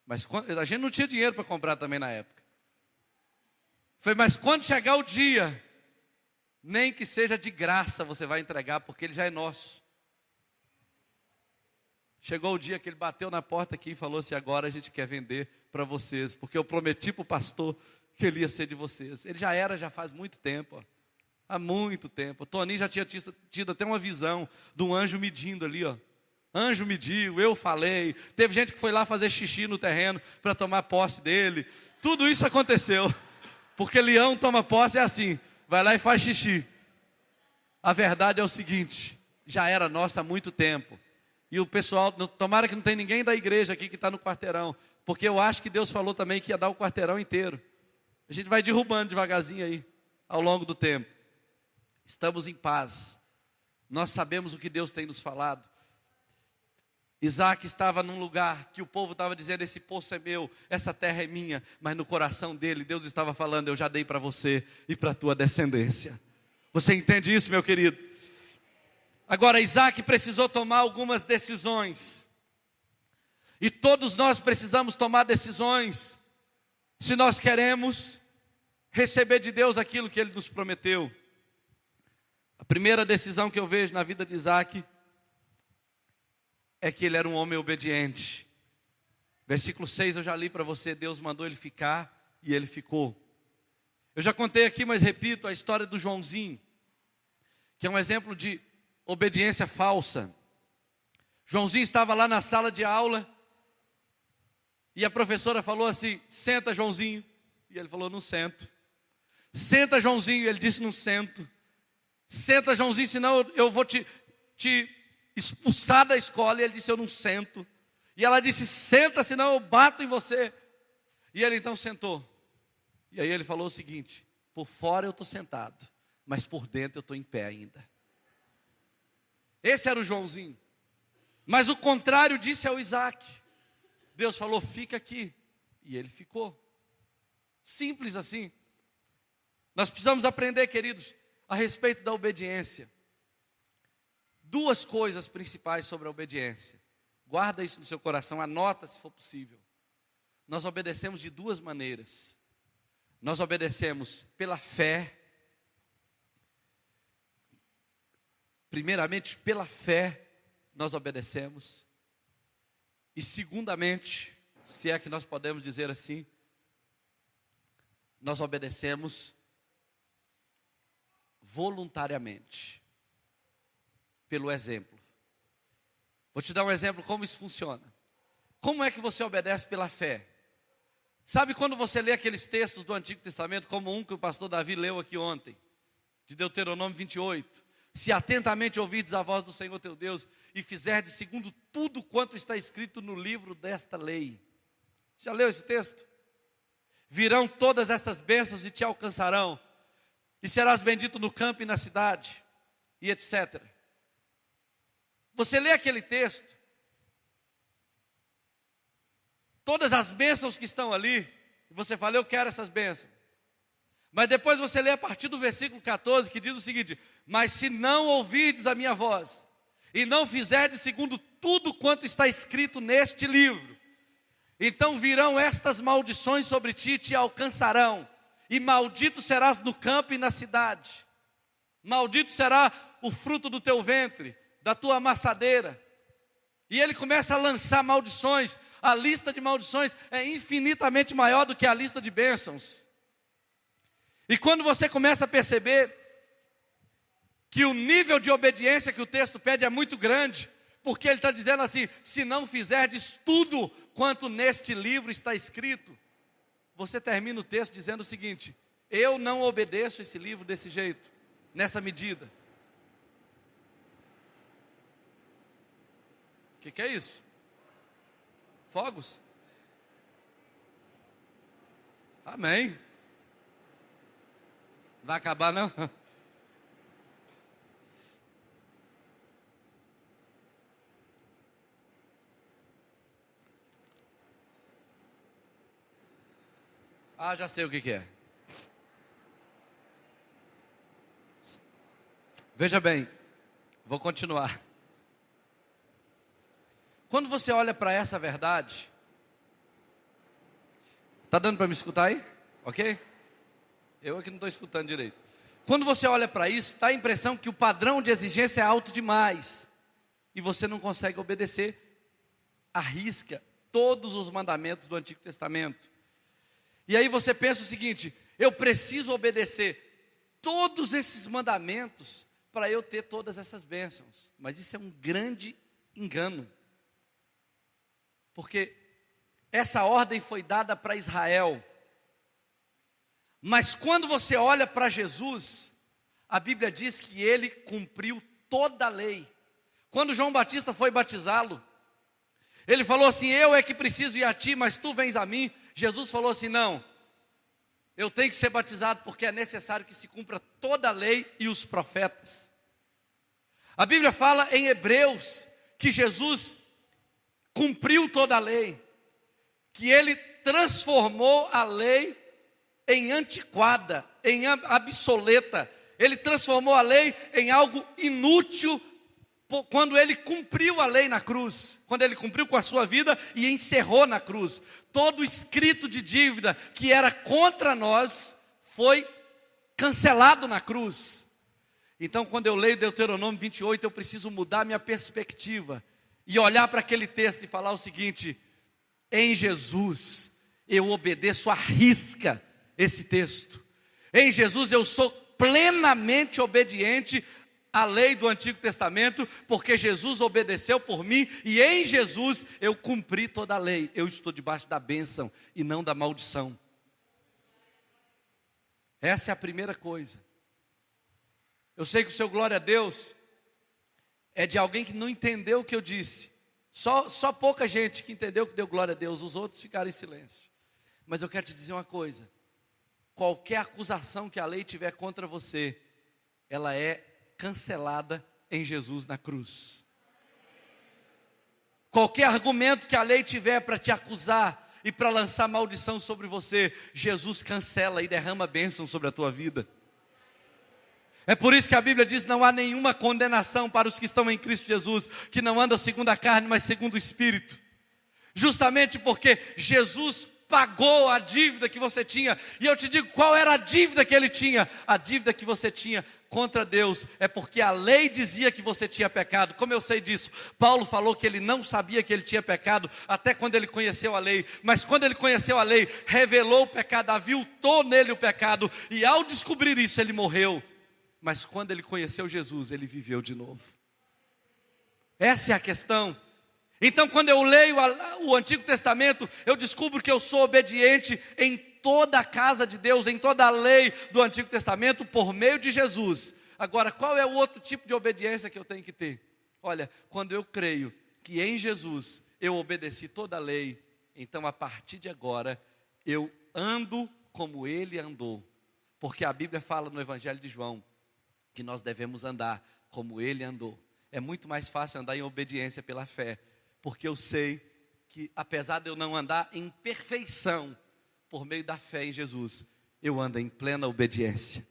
Mas a gente não tinha dinheiro para comprar também na época. Eu falei: mas quando chegar o dia, nem que seja de graça você vai entregar, porque ele já é nosso. Chegou o dia que ele bateu na porta aqui e falou assim: agora a gente quer vender para vocês, porque eu prometi para o pastor que ele ia ser de vocês. Ele já faz muito tempo, há muito tempo. O Toninho já tinha tido até uma visão de um anjo medindo ali, Anjo mediu, eu falei. Teve gente que foi lá fazer xixi no terreno para tomar posse dele. Tudo isso aconteceu. Porque leão toma posse é assim, vai lá e faz xixi. A verdade é o seguinte, já era nossa há muito tempo. E o pessoal, tomara que não tem ninguém da igreja aqui que está no quarteirão. Porque eu acho que Deus falou também que ia dar o quarteirão inteiro. A gente vai derrubando devagarzinho aí, ao longo do tempo. Estamos em paz. Nós sabemos o que Deus tem nos falado. Isaac estava num lugar que o povo estava dizendo, esse poço é meu, essa terra é minha. Mas no coração dele, Deus estava falando, eu já dei para você e para a tua descendência. Você entende isso, meu querido? Agora, Isaac precisou tomar algumas decisões. E todos nós precisamos tomar decisões. Se nós queremos receber de Deus aquilo que Ele nos prometeu. A primeira decisão que eu vejo na vida de Isaac é que ele era um homem obediente. Versículo 6 eu já li para você, Deus mandou ele ficar e ele ficou. Eu já contei aqui, mas repito, a história do Joãozinho, que é um exemplo de obediência falsa. Joãozinho estava lá na sala de aula e a professora falou assim, senta Joãozinho, e ele falou, não sento. Senta Joãozinho, ele disse, não sento. Senta Joãozinho, senão eu vou te expulsar da escola. E ele disse, eu não sento. E ela disse, senta, senão eu bato em você. E ele então sentou. E aí ele falou o seguinte, por fora eu estou sentado, mas por dentro eu estou em pé ainda. Esse era o Joãozinho. Mas o contrário disso é o Isaac. Deus falou, fica aqui. E ele ficou. Simples assim. Nós precisamos aprender, queridos, a respeito da obediência. Duas coisas principais sobre a obediência. Guarda isso no seu coração, anota se for possível. Nós obedecemos de duas maneiras. Nós obedecemos pela fé. Primeiramente, pela fé, nós obedecemos. E segundamente, se é que nós podemos dizer assim, nós obedecemos voluntariamente, pelo exemplo. Vou te dar um exemplo como isso funciona. Como é que você obedece pela fé? Sabe quando você lê aqueles textos do Antigo Testamento, como um que o pastor Davi leu aqui ontem, de Deuteronômio 28, se atentamente ouvirdes a voz do Senhor teu Deus, e fizerdes segundo tudo quanto está escrito no livro desta lei. Você já leu esse texto? Virão todas estas bênçãos e te alcançarão, e serás bendito no campo e na cidade, e etc. Você lê aquele texto, todas as bênçãos que estão ali, e você fala, eu quero essas bênçãos. Mas depois você lê a partir do versículo 14, que diz o seguinte, mas se não ouvirdes a minha voz, e não fizerdes segundo tudo quanto está escrito neste livro, então virão estas maldições sobre ti e te alcançarão, e maldito serás no campo e na cidade. Maldito será o fruto do teu ventre, da tua amassadeira. E ele começa a lançar maldições. A lista de maldições é infinitamente maior do que a lista de bênçãos. E quando você começa a perceber que o nível de obediência que o texto pede é muito grande, porque ele está dizendo assim, se não fizerdes tudo quanto neste livro está escrito, você termina o texto dizendo o seguinte, eu não obedeço esse livro desse jeito, nessa medida. O que é isso? Fogos? Amém. Vai acabar não? Ah, já sei o que é. Veja bem, vou continuar. Quando você olha para essa verdade, está dando para me escutar aí? Ok? Eu aqui não estou escutando direito. Quando você olha para isso, dá a impressão que o padrão de exigência é alto demais. E você não consegue obedecer à risca todos os mandamentos do Antigo Testamento. E aí você pensa o seguinte, eu preciso obedecer todos esses mandamentos para eu ter todas essas bênçãos. Mas isso é um grande engano. Porque essa ordem foi dada para Israel. Mas quando você olha para Jesus, a Bíblia diz que ele cumpriu toda a lei. Quando João Batista foi batizá-lo, ele falou assim: eu é que preciso ir a ti, mas tu vens a mim. Jesus falou assim: não, eu tenho que ser batizado porque é necessário que se cumpra toda a lei e os profetas. A Bíblia fala em Hebreus que Jesus cumpriu toda a lei, que ele transformou a lei em antiquada, em obsoleta. Ele transformou a lei em algo inútil quando ele cumpriu a lei na cruz, quando ele cumpriu com a sua vida e encerrou na cruz. Todo escrito de dívida que era contra nós foi cancelado na cruz. Então, quando eu leio Deuteronômio 28, eu preciso mudar minha perspectiva e olhar para aquele texto e falar o seguinte: em Jesus eu obedeço à risca esse texto. Em Jesus eu sou plenamente obediente à lei do Antigo Testamento, porque Jesus obedeceu por mim e em Jesus eu cumpri toda a lei. Eu estou debaixo da bênção e não da maldição. Essa é a primeira coisa. Eu sei que o seu glória a Deus é de alguém que não entendeu o que eu disse. Só pouca gente que entendeu que deu glória a Deus, os outros ficaram em silêncio. Mas eu quero te dizer uma coisa: qualquer acusação que a lei tiver contra você, ela é cancelada em Jesus na cruz. Qualquer argumento que a lei tiver para te acusar e para lançar maldição sobre você, Jesus cancela e derrama bênção sobre a tua vida. É por isso que a Bíblia diz: não há nenhuma condenação para os que estão em Cristo Jesus, que não andam segundo a carne, mas segundo o Espírito. Justamente porque Jesus pagou a dívida que você tinha. E eu te digo, qual era a dívida que ele tinha? A dívida que você tinha contra Deus é porque a lei dizia que você tinha pecado. Como eu sei disso? Paulo falou que ele não sabia que ele tinha pecado até quando ele conheceu a lei. Mas quando ele conheceu a lei, revelou o pecado, aviltou nele o pecado, e ao descobrir isso ele morreu. Mas quando ele conheceu Jesus, ele viveu de novo. Essa é a questão. Então, quando eu leio o Antigo Testamento, eu descubro que eu sou obediente em toda a casa de Deus, em toda a lei do Antigo Testamento, por meio de Jesus. Agora, qual é o outro tipo de obediência que eu tenho que ter? Olha, quando eu creio que em Jesus eu obedeci toda a lei, então a partir de agora eu ando como ele andou. Porque a Bíblia fala no Evangelho de João que nós devemos andar como ele andou. É muito mais fácil andar em obediência pela fé, porque eu sei que apesar de eu não andar em perfeição, por meio da fé em Jesus, eu ando em plena obediência.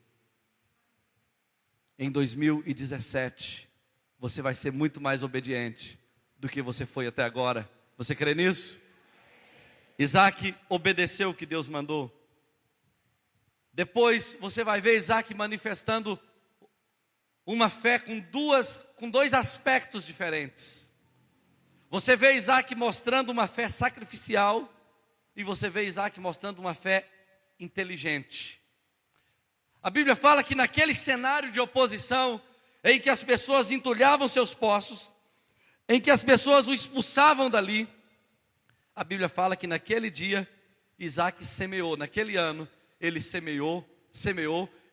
Em 2017, você vai ser muito mais obediente do que você foi até agora. Você crê nisso? Isaac obedeceu o que Deus mandou. Depois você vai ver Isaac manifestando uma fé com dois aspectos diferentes. Você vê Isaac mostrando uma fé sacrificial e você vê Isaac mostrando uma fé inteligente. A Bíblia fala que naquele cenário de oposição, em que as pessoas entulhavam seus poços, em que as pessoas o expulsavam dali, a Bíblia fala que naquele dia Isaac semeou, naquele ano ele semeou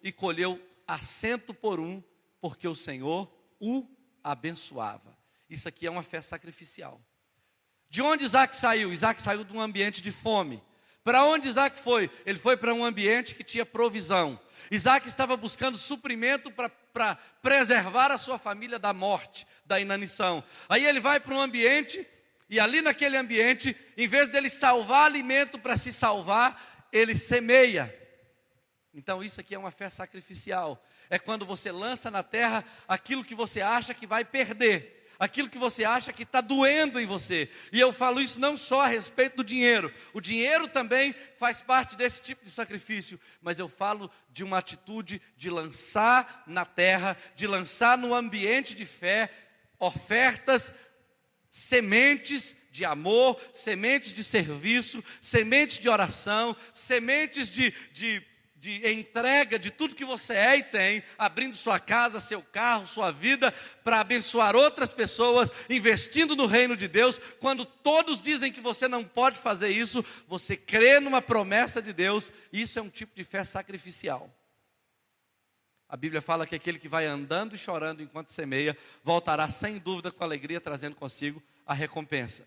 e colheu a 100 por 1, porque o Senhor o abençoava. Isso aqui é uma fé sacrificial. De onde Isaac saiu? Isaac saiu de um ambiente de fome. Para onde Isaac foi? Ele foi para um ambiente que tinha provisão. Isaac estava buscando suprimento para preservar a sua família da morte, da inanição. Aí ele vai para um ambiente, e ali naquele ambiente, em vez dele salvar alimento para se salvar, ele semeia. Então isso aqui é uma fé sacrificial. É quando você lança na terra aquilo que você acha que vai perder, aquilo que você acha que está doendo em você. E eu falo isso não só a respeito do dinheiro. O dinheiro também faz parte desse tipo de sacrifício. Mas eu falo de uma atitude de lançar na terra, de lançar no ambiente de fé, ofertas, sementes de amor, sementes de serviço, sementes de oração, sementes de de entrega de tudo que você é e tem, abrindo sua casa, seu carro, sua vida, para abençoar outras pessoas, investindo no reino de Deus. Quando todos dizem que você não pode fazer isso, você crê numa promessa de Deus. Isso é um tipo de fé sacrificial. A Bíblia fala que aquele que vai andando e chorando enquanto semeia, voltará sem dúvida com alegria, trazendo consigo a recompensa.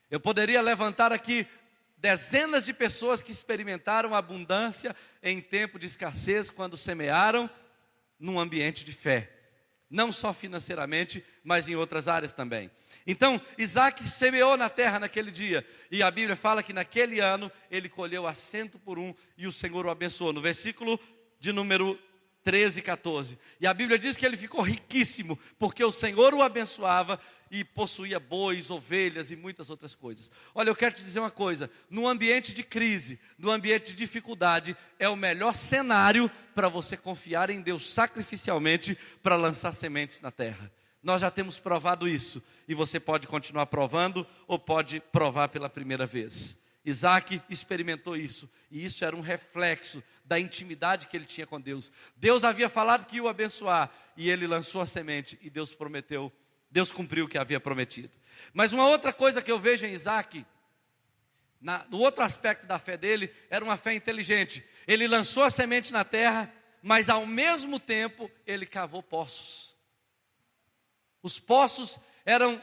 Eu poderia levantar aqui dezenas de pessoas que experimentaram abundância em tempo de escassez, quando semearam num ambiente de fé. Não só financeiramente, mas em outras áreas também. Então, Isaac semeou na terra naquele dia. E a Bíblia fala que naquele ano, ele colheu a 100 por 1 e o Senhor o abençoou. No versículo de número 13 e 14. E a Bíblia diz que ele ficou riquíssimo, porque o Senhor o abençoava e possuía bois, ovelhas e muitas outras coisas. Olha, eu quero te dizer uma coisa: no ambiente de crise, no ambiente de dificuldade, é o melhor cenário para você confiar em Deus sacrificialmente para lançar sementes na terra. Nós já temos provado isso, e você pode continuar provando ou pode provar pela primeira vez. Isaac experimentou isso, e isso era um reflexo da intimidade que ele tinha com Deus. Deus havia falado que ia o abençoar, e ele lançou a semente, e Deus prometeu, Deus cumpriu o que havia prometido. Mas uma outra coisa que eu vejo em Isaac, no outro aspecto da fé dele, era uma fé inteligente. Ele lançou a semente na terra, mas ao mesmo tempo ele cavou poços. Os poços eram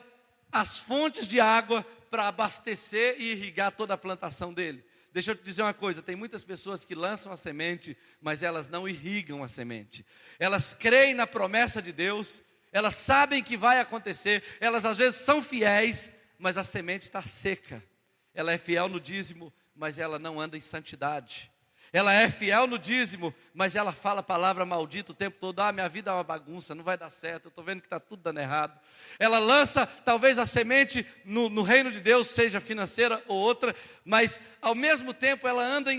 as fontes de água para abastecer e irrigar toda a plantação dele. Deixa eu te dizer uma coisa: tem muitas pessoas que lançam a semente, mas elas não irrigam a semente. Elas creem na promessa de Deus, elas sabem que vai acontecer, elas às vezes são fiéis, mas a semente está seca. Ela é fiel no dízimo, mas ela não anda em santidade. Ela é fiel no dízimo, mas ela fala a palavra maldita o tempo todo. Ah, minha vida é uma bagunça, não vai dar certo, eu estou vendo que está tudo dando errado. Ela lança talvez a semente no reino de Deus, seja financeira ou outra, mas ao mesmo tempo ela anda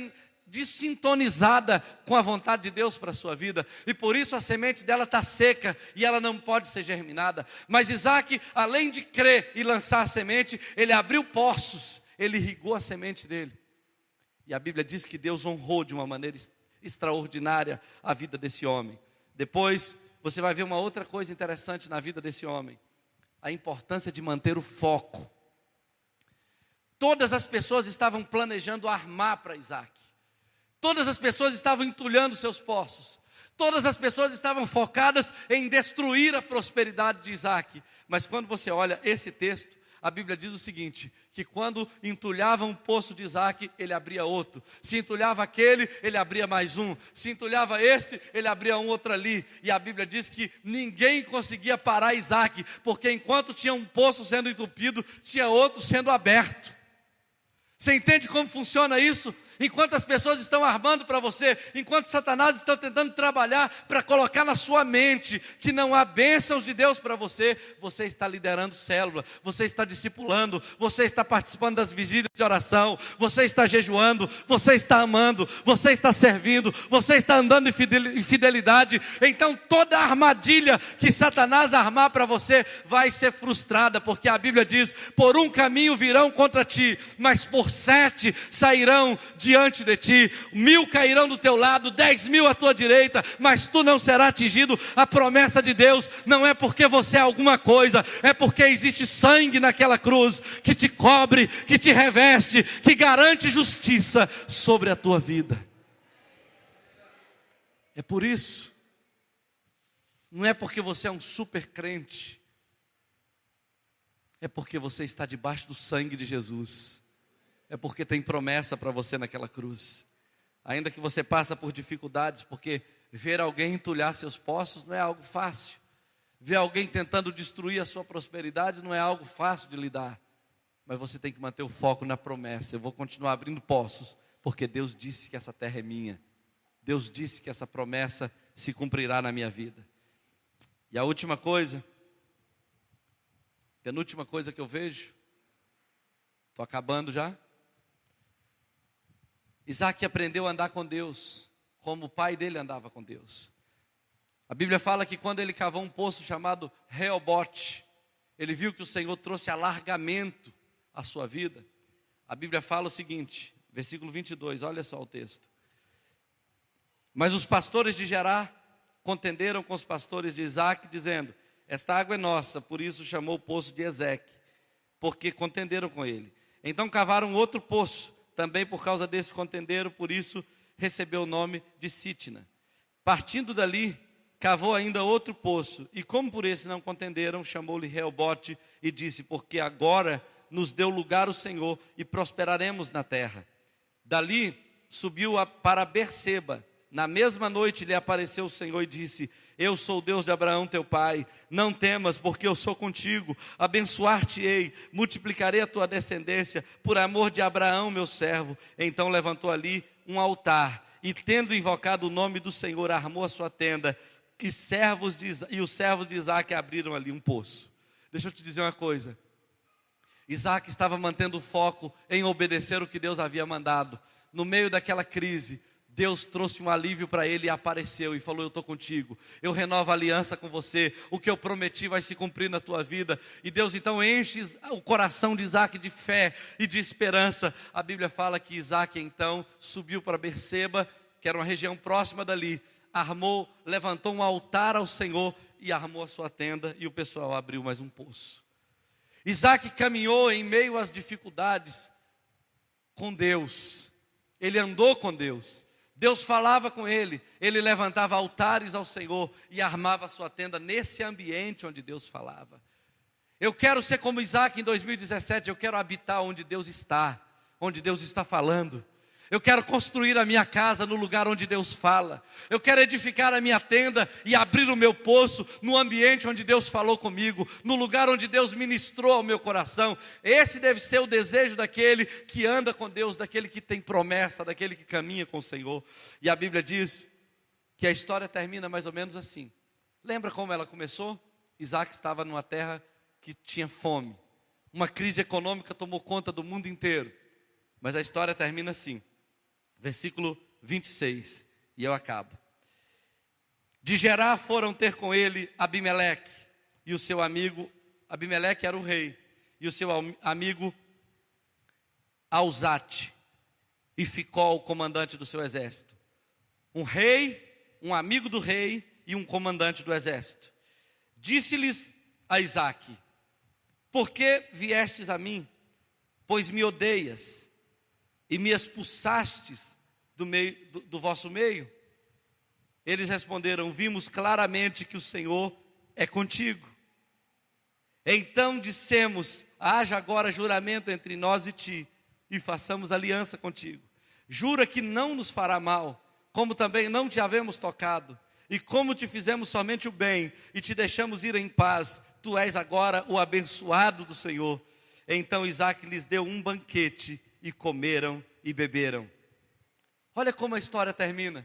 desintonizada com a vontade de Deus para a sua vida. E por isso a semente dela está seca e ela não pode ser germinada. Mas Isaac, além de crer e lançar a semente, ele abriu poços, ele irrigou a semente dele. E a Bíblia diz que Deus honrou de uma maneira extraordinária a vida desse homem. Depois você vai ver uma outra coisa interessante na vida desse homem: a importância de manter o foco. Todas as pessoas estavam planejando armar para Isaac. Todas as pessoas estavam entulhando seus poços. Todas as pessoas estavam focadas em destruir a prosperidade de Isaac. Mas quando você olha esse texto, a Bíblia diz o seguinte: que quando entulhava um poço de Isaac, ele abria outro. Se entulhava aquele, ele abria mais um. Se entulhava este, ele abria um outro ali. E a Bíblia diz que ninguém conseguia parar Isaac, porque enquanto tinha um poço sendo entupido, tinha outro sendo aberto. Você entende como funciona isso? Enquanto as pessoas estão armando para você, enquanto Satanás está tentando trabalhar para colocar na sua mente que não há bênçãos de Deus para você, você está liderando célula, você está discipulando, você está participando das vigílias de oração, você está jejuando, você está amando, você está servindo, você está andando em fidelidade. Então toda a armadilha que Satanás armar para você vai ser frustrada, porque a Bíblia diz: por um caminho virão contra ti, mas por 7 sairão diante de ti. 1000 cairão do teu lado, 10.000 à tua direita, mas tu não serás atingido. A promessa de Deus não é porque você é alguma coisa, é porque existe sangue naquela cruz que te cobre, que te reveste, que garante justiça sobre a tua vida. É por isso. Não é porque você é um super crente, é porque você está debaixo do sangue de Jesus. É porque tem promessa para você naquela cruz. Ainda que você passe por dificuldades, porque ver alguém entulhar seus poços não é algo fácil. Ver alguém tentando destruir a sua prosperidade não é algo fácil de lidar. Mas você tem que manter o foco na promessa. Eu vou continuar abrindo poços, porque Deus disse que essa terra é minha. Deus disse que essa promessa se cumprirá na minha vida. E a última coisa, penúltima coisa que eu vejo, estou acabando já. Isaac aprendeu a andar com Deus, como o pai dele andava com Deus. A Bíblia fala que quando ele cavou um poço chamado Reobote, ele viu que o Senhor trouxe alargamento à sua vida. A Bíblia fala o seguinte, versículo 22, olha só o texto. Mas os pastores de Gerar contenderam com os pastores de Isaac, dizendo: esta água é nossa. Por isso chamou o poço de Ezeque, porque contenderam com ele. Então cavaram outro poço, também por causa desse contenderam, por isso recebeu o nome de Sitna. Partindo dali, cavou ainda outro poço, e como por esse não contenderam, chamou-lhe Reobote e disse: porque agora nos deu lugar o Senhor e prosperaremos na terra. Dali subiu para Berseba. Na mesma noite lhe apareceu o Senhor e disse: eu sou o Deus de Abraão teu pai, não temas, porque eu sou contigo, abençoar-te-ei, multiplicarei a tua descendência, por amor de Abraão meu servo. Então levantou ali um altar, e tendo invocado o nome do Senhor, armou a sua tenda, e os servos de Isaac abriram ali um poço. Deixa eu te dizer uma coisa, Isaac estava mantendo o foco em obedecer o que Deus havia mandado. No meio daquela crise, Deus trouxe um alívio para ele e apareceu e falou: eu estou contigo, eu renovo a aliança com você, o que eu prometi vai se cumprir na tua vida. E Deus então enche o coração de Isaac de fé e de esperança. A Bíblia fala que Isaac então subiu para Berseba, que era uma região próxima dali, levantou um altar ao Senhor e armou a sua tenda, e o pessoal abriu mais um poço. Isaac caminhou em meio às dificuldades com Deus, ele andou com Deus. Deus falava com ele, ele levantava altares ao Senhor e armava a sua tenda nesse ambiente onde Deus falava. Eu quero ser como Isaac em 2017, eu quero habitar onde Deus está falando. Eu quero construir a minha casa no lugar onde Deus fala. Eu quero edificar a minha tenda e abrir o meu poço no ambiente onde Deus falou comigo, no lugar onde Deus ministrou ao meu coração. Esse deve ser o desejo daquele que anda com Deus, daquele que tem promessa, daquele que caminha com o Senhor. E a Bíblia diz que a história termina mais ou menos assim. Lembra como ela começou? Isaac estava numa terra que tinha fome. Uma crise econômica tomou conta do mundo inteiro. Mas a história termina assim. Versículo 26, e eu acabo. De Gerar foram ter com ele Abimeleque e o seu amigo. Abimeleque era o rei, e o seu amigo Alzate, e Ficol, o comandante do seu exército. Um rei, um amigo do rei e um comandante do exército. Disse-lhes a Isaque: por que viestes a mim? Pois me odeias e me expulsastes do vosso meio? Eles responderam: vimos claramente que o Senhor é contigo. Então dissemos: haja agora juramento entre nós e ti, e façamos aliança contigo. Jura que não nos fará mal, como também não te havemos tocado, e como te fizemos somente o bem, e te deixamos ir em paz, tu és agora o abençoado do Senhor. Então Isaque lhes deu um banquete, e comeram e beberam. Olha como a história termina.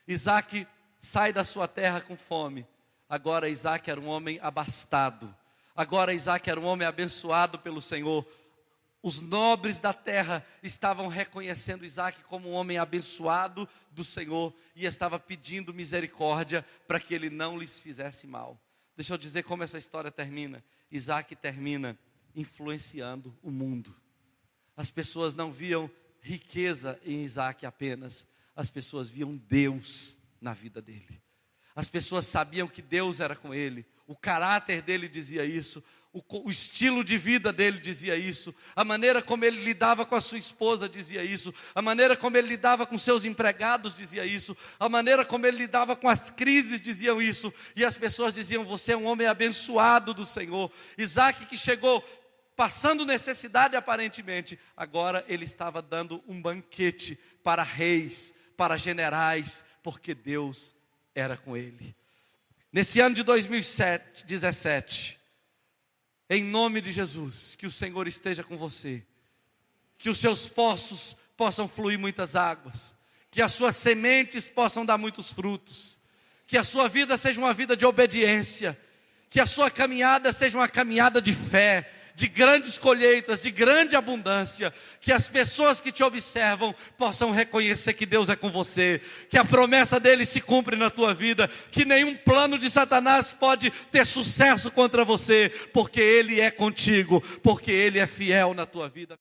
Isaque sai da sua terra com fome. Agora Isaque era um homem abastado. Agora Isaque era um homem abençoado pelo Senhor. Os nobres da terra estavam reconhecendo Isaque como um homem abençoado do Senhor, e estava pedindo misericórdia para que ele não lhes fizesse mal. Deixa eu dizer como essa história termina. Isaque termina influenciando o mundo. As pessoas não viam riqueza em Isaque apenas, as pessoas viam Deus na vida dele. As pessoas sabiam que Deus era com ele, o caráter dele dizia isso, o estilo de vida dele dizia isso, a maneira como ele lidava com a sua esposa dizia isso, a maneira como ele lidava com seus empregados dizia isso, a maneira como ele lidava com as crises diziam isso, e as pessoas diziam: você é um homem abençoado do Senhor. Isaque, que chegou passando necessidade aparentemente, agora ele estava dando um banquete para reis, para generais, porque Deus era com ele. Nesse ano de 2017, em nome de Jesus, que o Senhor esteja com você, que os seus poços possam fluir muitas águas, que as suas sementes possam dar muitos frutos, que a sua vida seja uma vida de obediência, que a sua caminhada seja uma caminhada de fé, de grandes colheitas, de grande abundância, que as pessoas que te observam possam reconhecer que Deus é com você, que a promessa dele se cumpre na tua vida, que nenhum plano de Satanás pode ter sucesso contra você, porque ele é contigo, porque ele é fiel na tua vida.